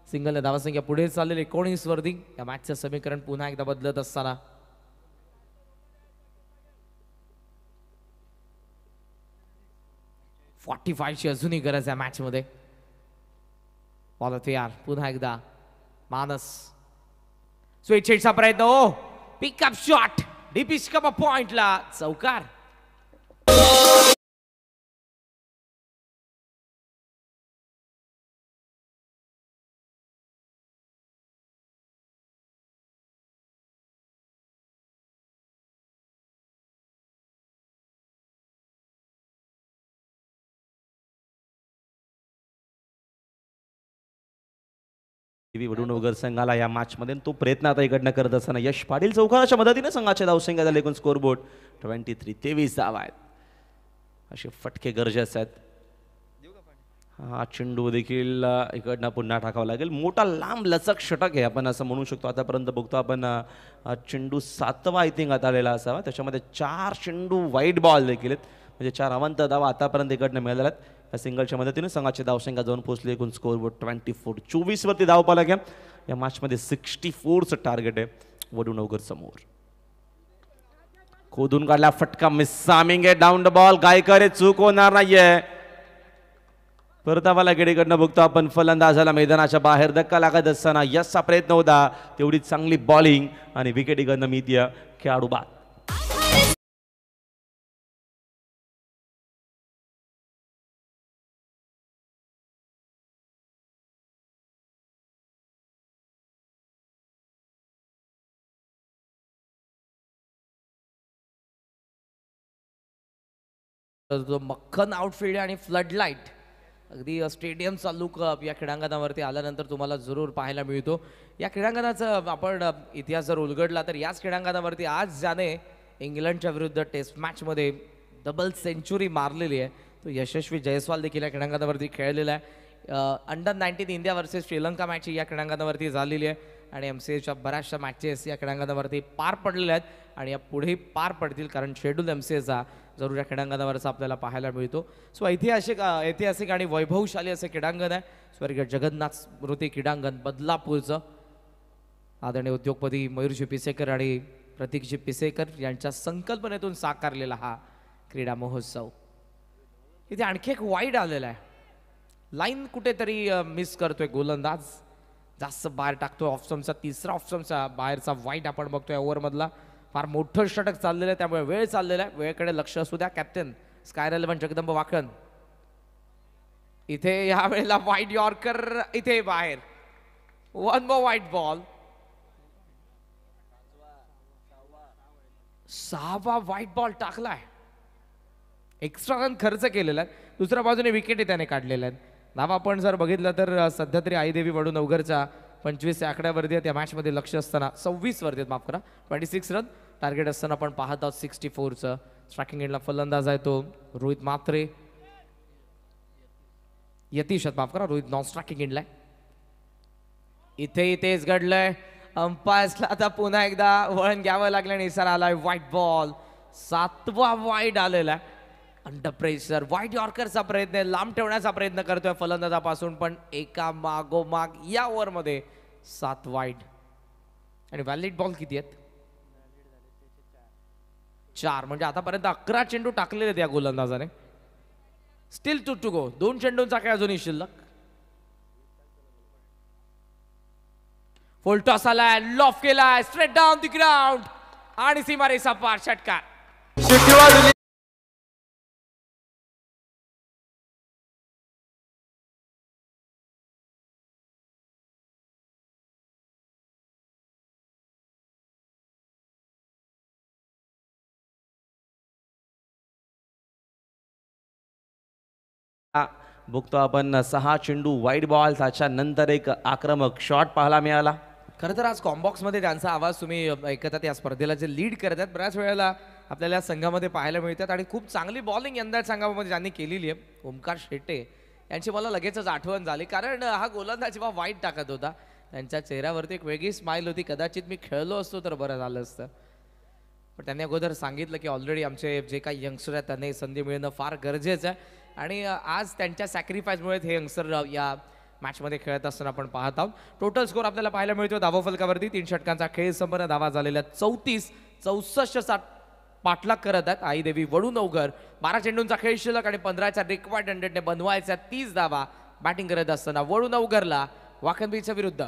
सिंगल धावसंख्या पुढे चाललेली 19 वरती. या मॅचचं समीकरण पुन्हा एकदा बदलत असताना 45ची अजूनही गरज आहे मॅचमध्ये. बॉल तयार. पुन्हा एकदा मानस. स्वीट शेटचा प्रयत्न. ओ पिकअप शॉट. डीपी स्कप पॉइंटला चौकार. वडूणनगर संघाला या मॅचमध्ये तो प्रयत्न आता इकडनं करत असताना यश पाटील चौकाराच्या मदतीने संघाच्या धावसंख्या झाले. एकूण स्कोरबोर्ड 23 धावा आहेत. असे फटके गरजेचे आहेत. हा चेंडू देखील इकडनं पुन्हा टाकावा लागेल. मोठा लांब लचक षटक आहे आपण असं म्हणू शकतो. आतापर्यंत बघतो आपण चेंडू 7वा आय थिंक आता आलेला असावा. त्याच्यामध्ये 4 चेंडू वाईट बॉल देखील आहेत. म्हणजे 4 अवंत धावा आतापर्यंत इकडनं मिळाल्या आहेत. या सिंगलच्या मदतीने संघाची धावसंख्या जाऊन पोहोचली. एकूण स्कोरबोर्ड 24 वरती धाव पाला घ्या. या मॅचमध्ये 64चं टार्गेट आहे वडूणनगर समोर. खोदून काढला फटका. मिसामिंग आहे. Down the ball. गायकर हे चूक होणार नाहीये. परतावाला गेडीकडनं बघतो आपण. फलंदाजाला मैदानाच्या बाहेर धक्का लागत असताना यशचा प्रयत्न होता. तेवढी चांगली बॉलिंग आणि विकेट इकडनं मिळते. खेळाडू बाद. जो मक्खन आउटफील्ड आणि फ्लड लाईट अगदी स्टेडियमचा लुक या क्रीडांगणावरती आल्यानंतर तुम्हाला जरूर पाहायला मिळतो. या क्रीडांगणाचा आपण इतिहास जर उलगडला तर याच क्रीडांगणावरती आज ज्याने इंग्लंडच्या विरुद्ध टेस्ट मॅचमध्ये डबल सेंचुरी मारलेली आहे तो यशस्वी जयस्वाल देखील या क्रीडांगणावरती खेळलेला आहे. Under-19 India versus Sri Lanka match या क्रीडांगणावरती झालेली आहे आणि MCAच्या बऱ्याचशा मॅचेस या क्रीडांगणावरती पार पडलेल्या आहेत आणि या पुढे पार पडतील कारण शेड्यूल MCAचा जरूर या क्रीडांगणावरचा आपल्याला पाहायला मिळतो. सो ऐतिहासिक आणि वैभवशाली असे क्रीडांगण आहे स्वर्गीय जगन्नाथ स्मृती क्रीडांगण बदलापूरचं. आदरणीय उद्योगपती मयूरजी पिसेकर आणि प्रतीकजी पिसेकर यांच्या संकल्पनेतून साकारलेला हा क्रीडा महोत्सव. इथे आणखी एक वाईड आलेला आहे. लाईन कुठेतरी मिस करतोय गोलंदाज. जास्त बाहेर टाकतोय. ऑफस्टम्पचा तिसरा ऑफस्टम्पचा बाहेरचा वाईट आपण बघतोय ओव्हरमधला. फार मोठं षटक चाललेलं आहे त्यामुळे वेळ चाललेला आहे. वेळेकडे लक्ष असू द्या. Captain sky eleven Jagdamb Wakan. इथे या वेळेला वाईट यॉर्कर इथे बाहेर. 1 मोर वाईट बॉल. 6वा वाईट बॉल टाकलाय. एक्स्ट्रा रन खर्च केलेला आहे. दुसऱ्या बाजूने विकेट त्याने काढलेल्या आहेत. धावा आपण जर बघितलं तर सध्या तरी आईदेवी वडूणनगरच्या 25 या आकड्यावरती त्या मॅचमध्ये लक्ष असताना 26 वरती माफ करा 26 रन टार्गेट असताना आपण पाहत आहोत 64चं. स्ट्रायकिंग एंडला फलंदाज आहे तो रोहित मात्रे. यतीश माफ करा रोहित नॉन स्ट्रायकिंग एंडला. इथेही तेच घडलंय. अंपायर्सला आता पुन्हा एकदा वळण घ्यावं लागलं आणि इशारा आलाय व्हाईट बॉल. 7वा वाईड आलेला आहे. अंडर प्रेशर व्हाईट यॉर्करचा प्रयत्न आहे, लांब ठेवण्याचा प्रयत्न करतोय फलंदाजापासून, पण एका मागोमाग या ओव्हरमध्ये 7 वाईड. आणि व्हॅलिड बॉल किती आहेत? 4. म्हणजे आतापर्यंत 11 चेंडू टाकलेले आहेत या गोलंदाजाने. Steel 2 to go. 2 चेंडूंचा खेळ अजूनही शिल्लक. फुल टॉस आलाय, लॉफ केलाय, स्ट्रेट डाऊन द ग्राउंड आणि सीमारेषा पार षटकार. बघतो आपण 6 चेंडू वाईट बॉल, त्याच्यानंतर एक आक्रमक शॉट पाहायला मिळाला. खरं तर आज कॉम्बॉक्समध्ये त्यांचा आवाज तुम्ही ऐकतात. या स्पर्धेला जे लीड करत आहेत बऱ्याच वेळेला आपल्याला संघामध्ये पाहायला मिळतात आणि खूप चांगली बॉलिंग यंदा संघामध्ये ज्यांनी केलेली आहे, ओमकार शेट्टे यांची मला लगेचच आठवण झाली. कारण हा गोलंदाज जेव्हा वाईट टाकत होता त्यांच्या चेहऱ्यावरती एक वेगळी स्माईल होती. कदाचित मी खेळलो असतो तर बरं झालं असतं. पण त्यांनी अगोदर सांगितलं की ऑलरेडी आमचे जे काही यंगस्टर आहेत त्यांना संधी मिळणं फार गरजेचं आहे आणि आज त्यांच्या सॅक्रिफाईसमुळे हे यंगस्टर या मॅचमध्ये खेळत असताना आपण पाहत आहोत. टोटल स्कोर आपल्याला पाहायला मिळतो धावा फलकावरती. 3 षटकांचा खेळ संपन्न. धावा झालेल्या 34-64 पाठलाग करत आहेत आई देवी वडूनवघर. 12 चेंडूंचा खेळ शिल्लक आणि 15च्या रिक्वायर्ड 100ने बनवायच्या 30 धावा. बॅटिंग करत असताना वडूनवघरला वाखनबीच्या विरुद्ध.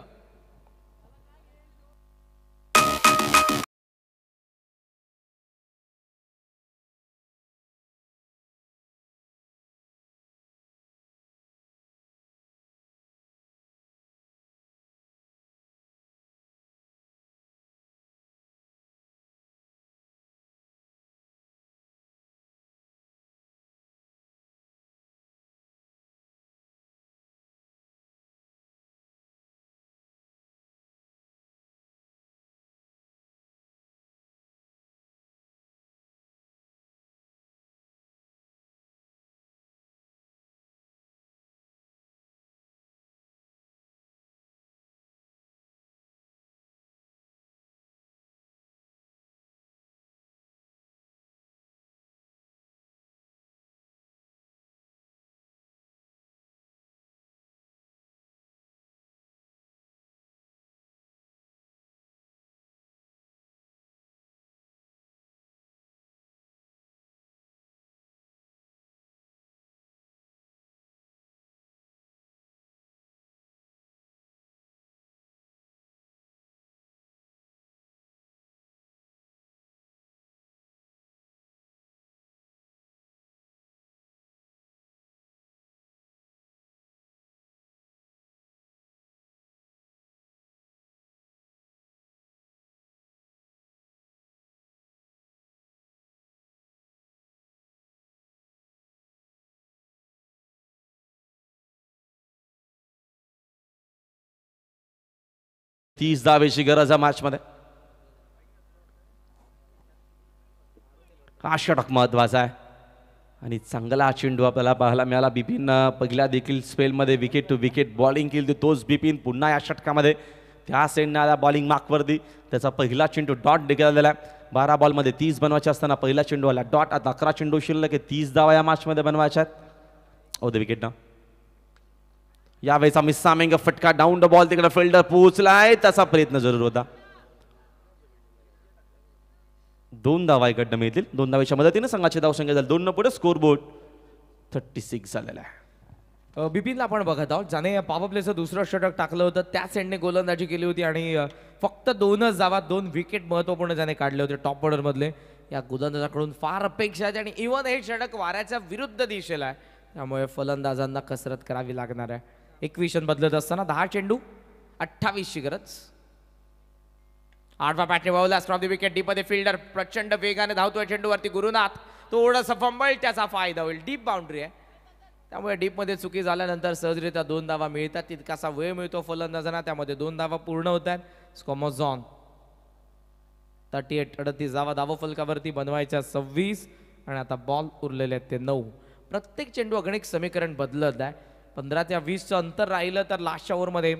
तीस धावेची गरज आहे मॅचमध्ये. हा षटक महत्वाचा आहे आणि चांगला चेंडू आपल्याला पाहायला मिळाला. बिपिन पहिल्या देखील स्पेलमध्ये विकेट टू विकेट बॉलिंग केली. तोच बिपिन पुन्हा या षटकामध्ये त्या सेंडने आला बॉलिंग मार्कवरती. त्याचा पहिला चेंडू डॉट दिला. 12 बॉलमध्ये 30 बनवायचे असताना पहिला चेंडू आला डॉट. आता 11 चेंडू शिल्लक आहे. 30 धावा या मॅचमध्ये बनवायच्या आहेत. ओ द विकेट ना यावेळेचा मिस्सामिंग फटका डाऊन द बॉल. तिकडे फिल्डर पोहोचलाय, त्याचा प्रयत्न जरूर होता. 2 धावा इकडनं मिळतील. 2 धावेच्या मदतीने संघाची धावसंख्या झाली 2 पुढे. स्कोर बोर्ड 36 झालेला आहे. बिपिनला आपण बघत आहोत ज्याने पॉवर प्लेचं दुसरं षटक टाकलं होतं. त्याच एंडने गोलंदाजी केली होती आणि फक्त 2च धावा 2 विकेट महत्वपूर्ण ज्याने काढले होते टॉप ऑर्डर मधले. या गोलंदाजाकडून फार अपेक्षा आहेत आणि इव्हन हे षटक वाऱ्याच्या विरुद्ध दिशेला आहे, त्यामुळे फलंदाजांना कसरत करावी लागणार आहे. 21 बदलत असताना 10 चेंडू 28ची गरज. 8वा बॅटने वावला फ्रॉम द विकेट. डीपमध्ये फिल्डर प्रचंड वेगाने धावतोय चेंडूवरती. गुरुनाथ थोडंसं फंबल, त्याचा फायदा होईल. डीप बाउंड्री आहे, त्यामुळे डीपमध्ये चुकी झाल्यानंतर सहजरित्या 2 धावा मिळतात. तितकासा वेळ मिळतो फलंदाजांना, त्यामध्ये 2 धावा पूर्ण होत आहेत. स्कॉमॉझॉन 38 धावा धाव फलकावरती बनवायच्या 26 आणि आता बॉल उरलेले आहेत ते 9. प्रत्येक चेंडू अगणिक समीकरण बदलत आहे. 15 ते 20चं अंतर राहिलं तर लास्टच्या ओव्हरमध्ये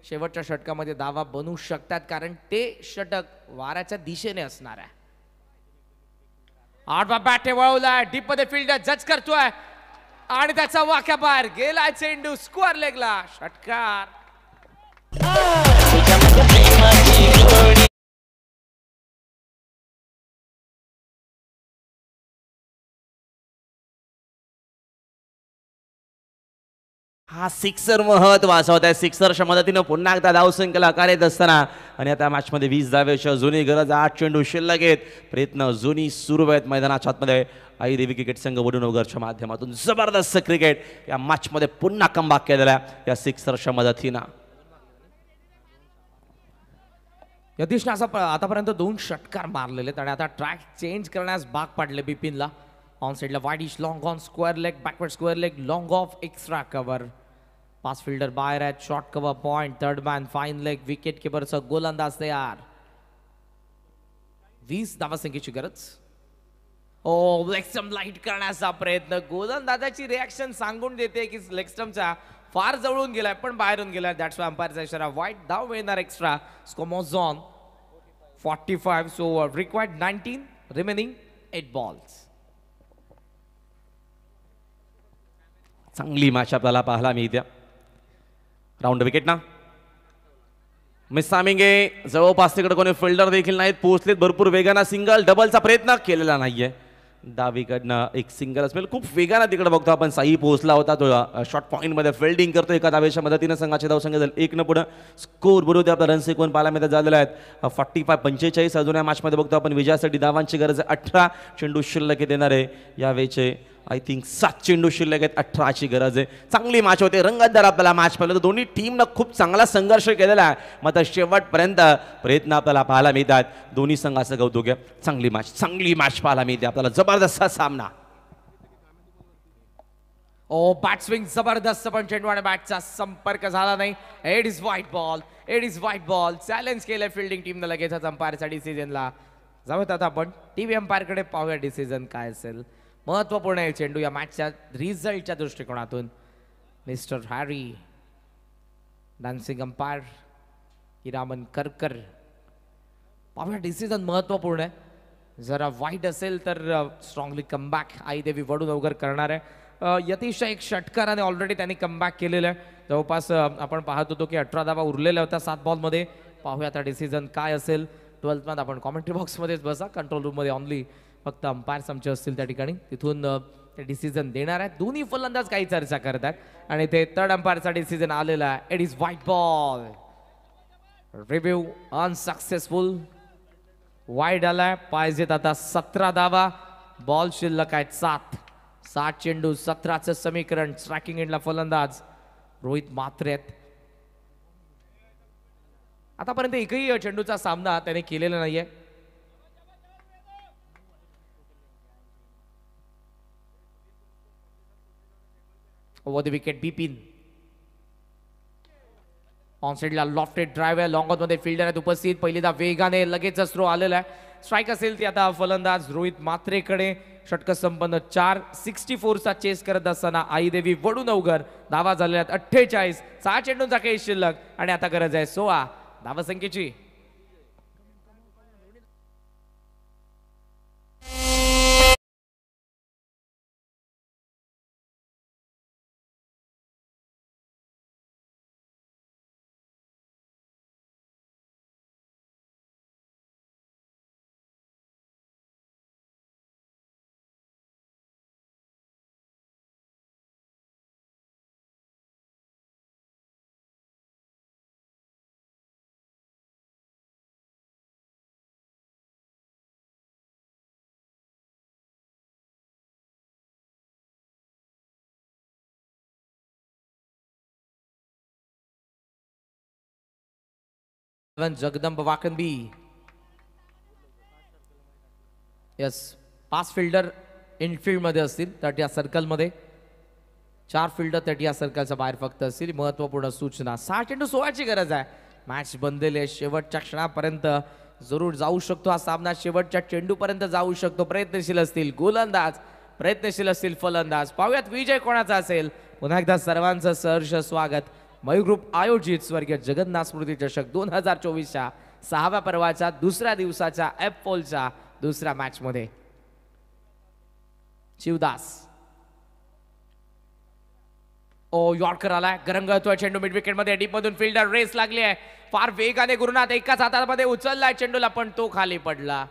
शेवटच्या षटकामध्ये धावा बनवू शकतात कारण ते षटक वाऱ्याच्या दिशेने असणार आहे. आठवा बॅटे वळवलाय डीप मध्ये फील्डर जज करतोय आणि त्याचा वाक्या बाहेर गेलाय चेंडू स्क्वेअर लेगला षटकार. हा सिक्सर महत्वाचा होता. सिक्सरच्या मदतीनं पुन्हा एकदा धावसंख्येला आकार येत असताना आणि आता मॅचमध्ये 20 धावेची अजूनही गरज. 8 चेंडू शिल्लक आहेत. प्रयत्न अजूनही सुरू आहेत मैदानाच्या आतमध्ये. आई देवी क्रिकेट संघ वडूनगरच्या माध्यमातून जबरदस्त क्रिकेट या मॅचमध्ये पुन्हा कमबॅक केलेला या सिक्सरच्या मदतीनं. यतीशने आतापर्यंत 2 षटकार मारलेले आहेत आणि आता ट्रॅक चेंज करण्यास भाग पाडले बिपिनला. ऑन साइडला widish long on square leg backward square leg long off extra cover. 5 fielder बाहेर आहेत. Short cover point third man fine leg wicket किपरचा गोलंदाज तयार. 20 धावासंख्येची गरज. ओ लेगस्टम लाईट करण्याचा प्रयत्न. गोलंदाजाची रिॲक्शन सांगून देते की लेगस्टमच्या फार जवळून गेलाय पण बाहेरून गेलाय. दॅट्स वाय अंपायरचा इशारा. वाईट धाव मिळणार extra. Score moves on 45. So required 19 remaining 8 balls. चांगली मॅच आपल्याला पाहायला मिळते. राऊंड विकेट ना मिस सामिंगे जवळपास तिकडे कोणी फिल्डर देखील नाहीत. पोहोचलेत भरपूर वेगानं. सिंगल डबलचा प्रयत्न केलेला नाहीये. डावीकडनं एक सिंगल असेल. खूप वेगानं तिकडे बघतो आपण. साई पोहोचला होता तो शॉर्ट पॉईंटमध्ये फिल्डिंग करतो. एका धावेच्या मदतीनं संघाची धावसंख्या झाली 1 पुढं. स्कोर बरोबर आपला रन सेकवन पाहायला मिळत झालेला आहेत 45-45. अजून या मॅचमध्ये बघतो आपण विजयासाठी धावांची गरज आहे. 18 चेंडू शिल्लक देणार आहे यावेळेचे. आय थिंक 7 चेंडू शिल्लक आहेत. 18ची गरज आहे. चांगली मॅच होते. रंगतदार आपल्याला मॅच पाहिलं तर दोन्ही टीमनं खूप चांगला संघर्ष केलेला आहे. मात्र शेवटपर्यंत प्रयत्न आपल्याला पाहायला मिळतात. दोन्ही संघाचं कौतुक आहे. चांगली मॅच पाहायला मिळते आपल्याला. जबरदस्त सामना. ओ बॅट स्विंग जबरदस्त पण चेंडू आणि बॅटचा संपर्क झाला नाही. It is white ball. It is white ball. Challenge केलंय फिल्डिंग टीमनं लगेचच अंपायरच्या डिसिजनला. जाऊयात आता आपण टीव्ही अंपायरकडे पाहूया डिसिजन काय असेल. महत्वपूर्ण आहे चेंडू या मॅचच्या रिझल्टच्या दृष्टिकोनातून. Mister Harry dancing umpire Hiraman करकर. पाहूया डिसिजन महत्वपूर्ण आहे. जरा वाईट असेल तर स्ट्रॉंगली कमबॅक आईदेवी वडूनगर करणार आहे. यतीशच्या 1 षटकाराने ऑलरेडी त्यांनी कमबॅक केलेलं आहे. जवळपास आपण पाहत होतो की 18 धावा उरलेल्या होत्या 7 बॉलमध्ये. पाहूया आता डिसिजन काय असेल. 12th मध्ये आपण कॉमेंट्री बॉक्समध्येच बसा. कंट्रोल रूममध्ये ऑनली फक्त अंपायर्स आमचे असतील त्या ठिकाणी. तिथून ते डिसिजन देणार आहेत. दोन्ही फलंदाज काही चर्चा करतात आणि ते थर्ड अंपायरचा डिसिजन आलेला आहे. It is white ball. Review unsuccessful. Wide आलाय. पाहिजेत आता 17 धावा. बॉल शिल्लक आहेत 7 चेंडू 17चं समीकरण. स्ट्रायकिंग एंडला फलंदाज रोहित म्हात्रे आहेत. आतापर्यंत एकही चेंडूचा सामना त्याने केलेला नाहीये. Over the wicket Bipin. On साइडला लॉफ्टेड ड्राइव्ह आहे. लॉंग ऑन मध्ये फिल्डर आहेत उपस्थित. पहिलीदा वेगाने लगेचच थ्रो आलेला आहे. स्ट्राईक असेल ती आता फलंदाज रोहित म्हात्रेकडे. षटक संपन्न 464चा चेस करत असताना आईदेवी वडूनगर. धावा झालेल्या 48. 6 चेंडूंचा खेळ शिल्लक आणि आता गरज आहे 16 धावासंख्येची. जगदंब वाकनबी. यस 5 फिल्डर इनफिल्ड मध्ये असतील. तट या सर्कलमध्ये 4 फिल्डर तट या सर्कलच्या बाहेर फक्त असतील. महत्वपूर्ण सूचना. 6 चेंडू 16ची गरज आहे. मॅच बनलेले शेवटच्या क्षणापर्यंत जरूर जाऊ शकतो हा सामना. शेवटच्या चेंडूपर्यंत जाऊ शकतो. प्रयत्नशील असतील गोलंदाज. प्रयत्नशील असतील फलंदाज. पाहूयात विजय कोणाचा असेल. पुन्हा एकदा सर्वांचं सहर्ष स्वागत मयूर ग्रुप आयोजित स्वर्गीय जगन्नाथ स्मृती चषक 2024च्या 6व्या पर्वाच्या दुसऱ्या दिवसाच्या F4च्या दुसऱ्या मॅच मध्ये शिवदास यॉर्कर आलाय, गरंगतोय चेंडू मिड विकेट मध्ये, डीप मधून फिल्डर रेस लागली आहे, फार वेगाने गुरुनाथ एकाच हातामध्ये उचललाय चेंडूला पण तो खाली पडला,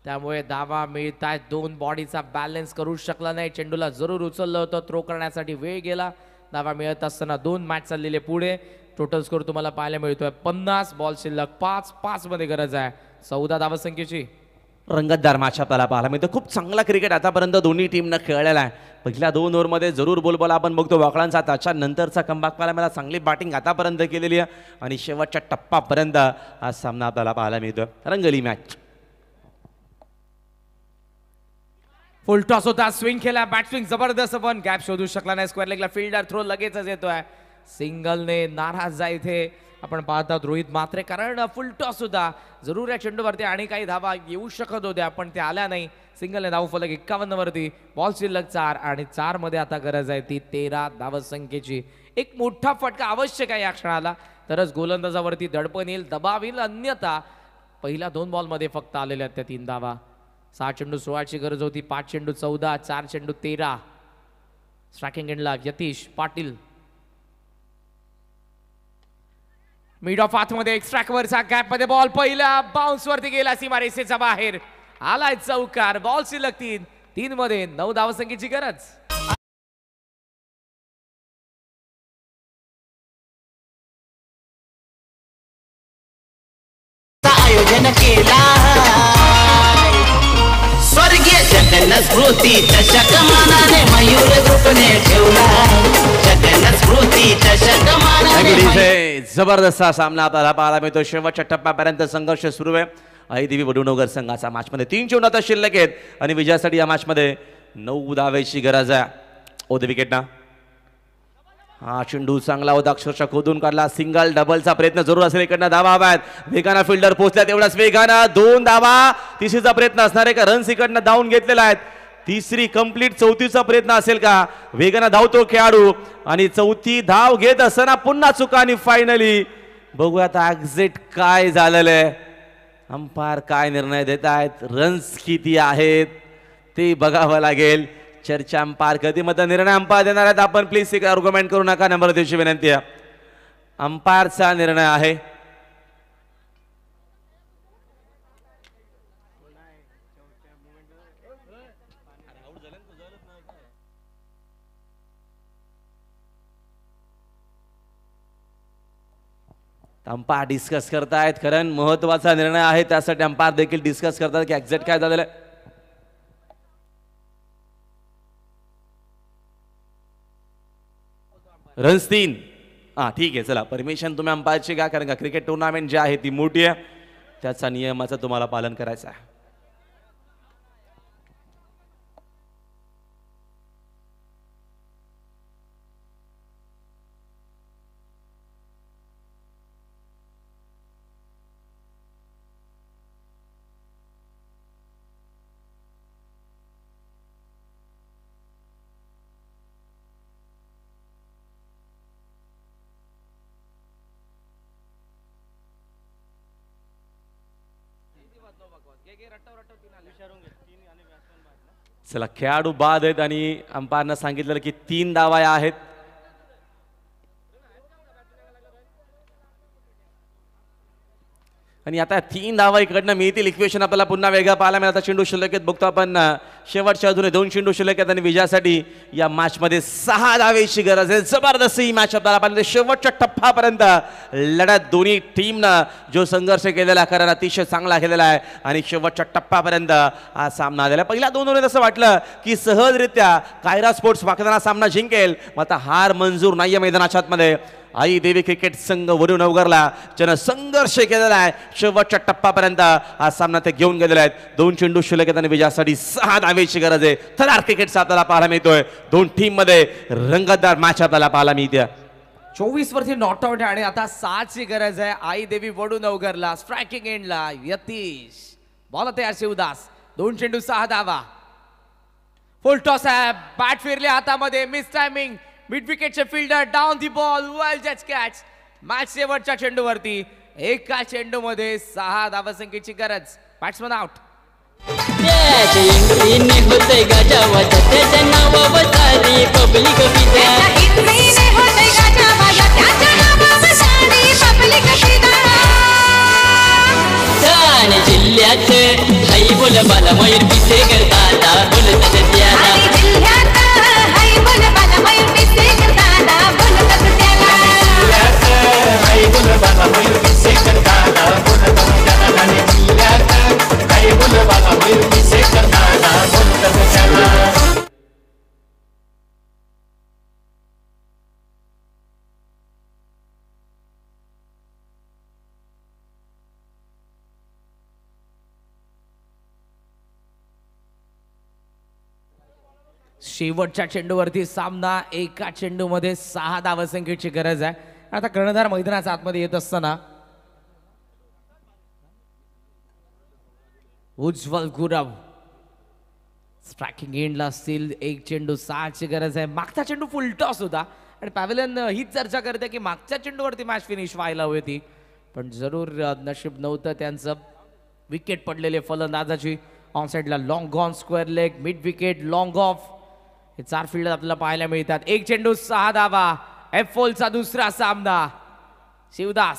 त्यामुळे धावा मिळताय. दोन बॉडीचा बॅलन्स करू शकला नाही, चेंडूला जरूर उचललं होतं, थ्रो करण्यासाठी वेळ गेला. धावा मिळत असताना 2 मॅच चाललेले पुढे. टोटल स्कोर तुम्हाला पाहायला मिळतोय 50, बॉल शिल्लक 5 मध्ये गरज आहे 14 धावसंख्येची. रंगतदार मॅच आपल्याला पाहायला मिळतं. खूप चांगला क्रिकेट आतापर्यंत दोन्ही टीमनं खेळलेला आहे. पहिल्या 2 ओव्हरमध्ये जरूर बोलबोला आपण बघतो वाकळांचा, त्याच्यानंतरचा कमबॅक पाहायला मला चांगली बॅटिंग आतापर्यंत केलेली आहे आणि शेवटच्या टप्प्यापर्यंत हा सामना आपल्याला पाहायला मिळतो. रंगली मॅच. फुल टॉस होता, स्विंग केला, बॅट स्विंग जबरदस्त पण गॅप शोधू शकला नाही. स्क्वेअर लेगला फिल्डर थ्रो लगेचच येतोय. सिंगलने नाराज आहे इथे आपण पाहतात रोहित मात्रे, कारण फुल टॉस होता. जरूर या चेंडूवरती आणि काही धावा येऊ शकत होत्या पण त्या आल्या नाही. सिंगलने धाव फलक 51 वरती, बॉल शिल्लक 4 आणि 4 मध्ये आता गरज आहे ती 13 धावसंख्येची. एक मोठा फटका आवश्यक आहे या क्षणाला, तरच गोलंदाजावरती दडपण येईल, दबाव येईल. अन्यथा पहिल्या 2 बॉलमध्ये फक्त आलेल्या त्या 3 धावा. 6 चेंडू 16ची गरज होती, 5 चेंडू 14, 4 चेंडू 13. स्ट्रायकिंग एंडला यतीश पाटील. मिड ऑफ आतमध्ये एक स्ट्राइकवरचा गॅप मध्ये बॉल पहिल्या बाउन्स वरती गेला, सीमारेषेच्या बाहेर आलाय चौकार. बॉल शिल्लक 3 मध्ये 9 धावसंख्येची गरज. आयोजन केला स्वर्गीय जगन्नाथ स्मृती चषक मानाने मयूर ग्रुपने ठेवला. जगन्नाथ स्मृती चषक मानाने जबरदस्त सामना आपल्याला पाहायला मिळतो. शेवटच्या टप्प्यापर्यंत संघर्ष सुरू आहे. आई देवी वडुनगर संघाचा मॅचमध्ये 3 चेंडू आता शिल्लक आहेत आणि विजयासाठी या मॅचमध्ये 9 धावेची गरज आहे. ओद विकेटना हा चेंडू चांगला होता, अक्षरशः खोदून काढला. सिंगल डबलचा प्रयत्न जरूर असेल, इकडनं धावा हव्यात. वेगानं फिल्डर पोहोचल्या तेवढाच वेगानं 2 धावा. तिसरीचा प्रयत्न असणार आहे का? रन्स इकडनं धावून घेतलेला आहेत. तिसरी कंप्लीट, चौथीचा प्रयत्न असेल का? वेगानं धावतो खेळाडू आणि चौथी धाव घेत असताना पुन्हा चुका आणि फायनली बघूया आता एक्झिट काय झालेलं आहे. अंपायर काय निर्णय देत आहेत, रन्स किती आहेत ते बघावं लागेल. चर्चा अंपायर कधी मत निर्णय अंपायर देणार आहेत. आपण प्लीज एक आर्ग्युमेंट करू नका, नंबर दिवशी विनंती आहे. अंपायरचा निर्णय आहे. अंपायर डिस्कस करतायत, कारण महत्वाचा निर्णय आहे त्यासाठी अंपायर देखील डिस्कस करतात की एक्झॅक्ट काय झालेलं आहे. रन्स 3. ठीक आहे, चला परमिशन तुम्ही अंपायरची घ्या, कारण का क्रिकेट टुर्नामेंट जी आहे ती मोठी आहे, त्याचा नियमाचं तुम्हाला पालन करायचं आहे. चला खेळाडू बाद आहेत आणि अंपायरनं सांगितलं की 3 धावा आहेत. आणि आता 3 धावा इकडनं मिळतील. इक्वेशन आपल्याला पुन्हा वेगळा पाहायला मिळाला. चेंडू शिल्लक आहेत बघतो आपण, शेवटच्या अजून 2 चेंडू शिल्लक आहेत आणि विजयासाठी या मॅच मध्ये 6 धावेची गरज आहे. जबरदस्त ही मॅच आपल्याला पाहिजे. शेवटच्या टप्प्यापर्यंत लढत दोन्ही टीमनं जो संघर्ष केलेला कारण अतिशय चांगला केलेला आहे आणि शेवटच्या टप्प्यापर्यंत हा सामना आलेला. पहिल्या 2 ओव्हरीत असं वाटलं की सहजरित्या कायरा स्पोर्ट्स वाकदाना सामना जिंकेल, मग आता हार मंजूर नाहीये मैदानाच्या आतमध्ये. आई देवी क्रिकेट संघ वडुनगरला ज्यानं संघर्ष केलेला आहे शेवटच्या टप्प्यापर्यंत हा सामना ते घेऊन गेलेले आहेत. 2 चेंडू शिल्लक आहेत आणि विजयासाठी 6 धावेची गरज आहे. थरार क्रिकेटचा आपल्याला पाहायला मिळतोय. 2 टीम मध्ये रंगतदार मॅच आपल्याला पाहायला मिळते. 24 वरती नॉट आउट आहे आणि आता 6 ची गरज आहे आई देवी वडुनगरला. स्ट्रायकिंग एंडला यतीश, बॉल तयार शिवदास. 2 चेंडू 6 धावा. फुल टॉस आहे, बॅट फिरली हातामध्ये, मिस टायमिंग. मिड विकेटचे fielder down the ball well जज कॅच. मॅच शेवटच्या चेंडूवरती एका चेंडूमध्ये 6 धावसंख्येची गरज. Batsman out. त्याच्या इंद्रीने होते गाजावा त्याच्या नावावर सारी पब्लिक फिदा. ठाणे जिल्ह्यात हाई बोल बाला मयूर पिसेकर दादा बोलतात त्याला. शेवटच्या चेंडूवरती सामना एका चेंडूमध्ये 6 धावसंख्येची गरज आहे. आता कर्णधार मैदानाच्या आतमध्ये येत असताना उज्ज्वल गुरव स्ट्रायकिंग एंडला असतील. एक चेंडू 6ची गरज आहे. मागचा चेंडू फुल टॉस होता आणि पॅव्हलियन हीच चर्चा करते की मागच्या चेंडूवरती मॅच फिनिश व्हायला हवी होती, पण जरूर नशीब नव्हतं त्यांचं. विकेट पडलेले फलंदाजाची ऑन साईडला long on square leg mid wicket long of हे 4 फिल्डर आपल्याला पाहायला मिळतात. एक चेंडू 6 धावा. F4चा दुसरा सामना. शिवदास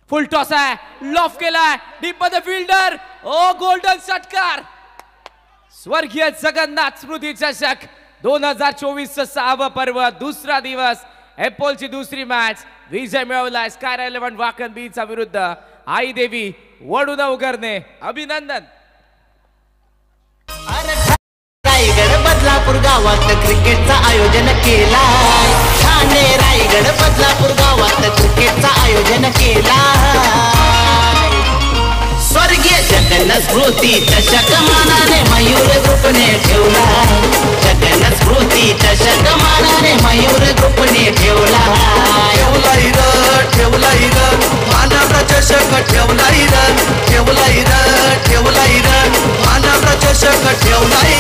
फुल टॉस आहे. लॉफ केलाय डीप मध्ये फिल्डर. ओ गोल्डन षटकार. स्वर्गीय जगन्नाथ स्मृती चषक 2024 6वा पर्व दुसरा दिवस. F4ची दुसरी मॅच विजय मिळवलाय स्काय 11 वाकण बीचा विरुद्ध आई देवी वडून उगरणे. अभिनंदन. रायगड बदलापूर गावात क्रिकेटचं आयोजन केलाय. ठाणे रायगड बदलापूर गावात क्रिकेटचं आयोजन केलाय. स्वर्गीय जगन्नाथ स्मृती चषक मानाने मयूर ग्रुपने ठेवलाय. जगन्नाथ स्मृती चषक मानाने मयूर ग्रुपने ठेवलाय. ठेवलाई र मानाचा चषक ठेवलाई र मानाचा चषक ठेवलाई.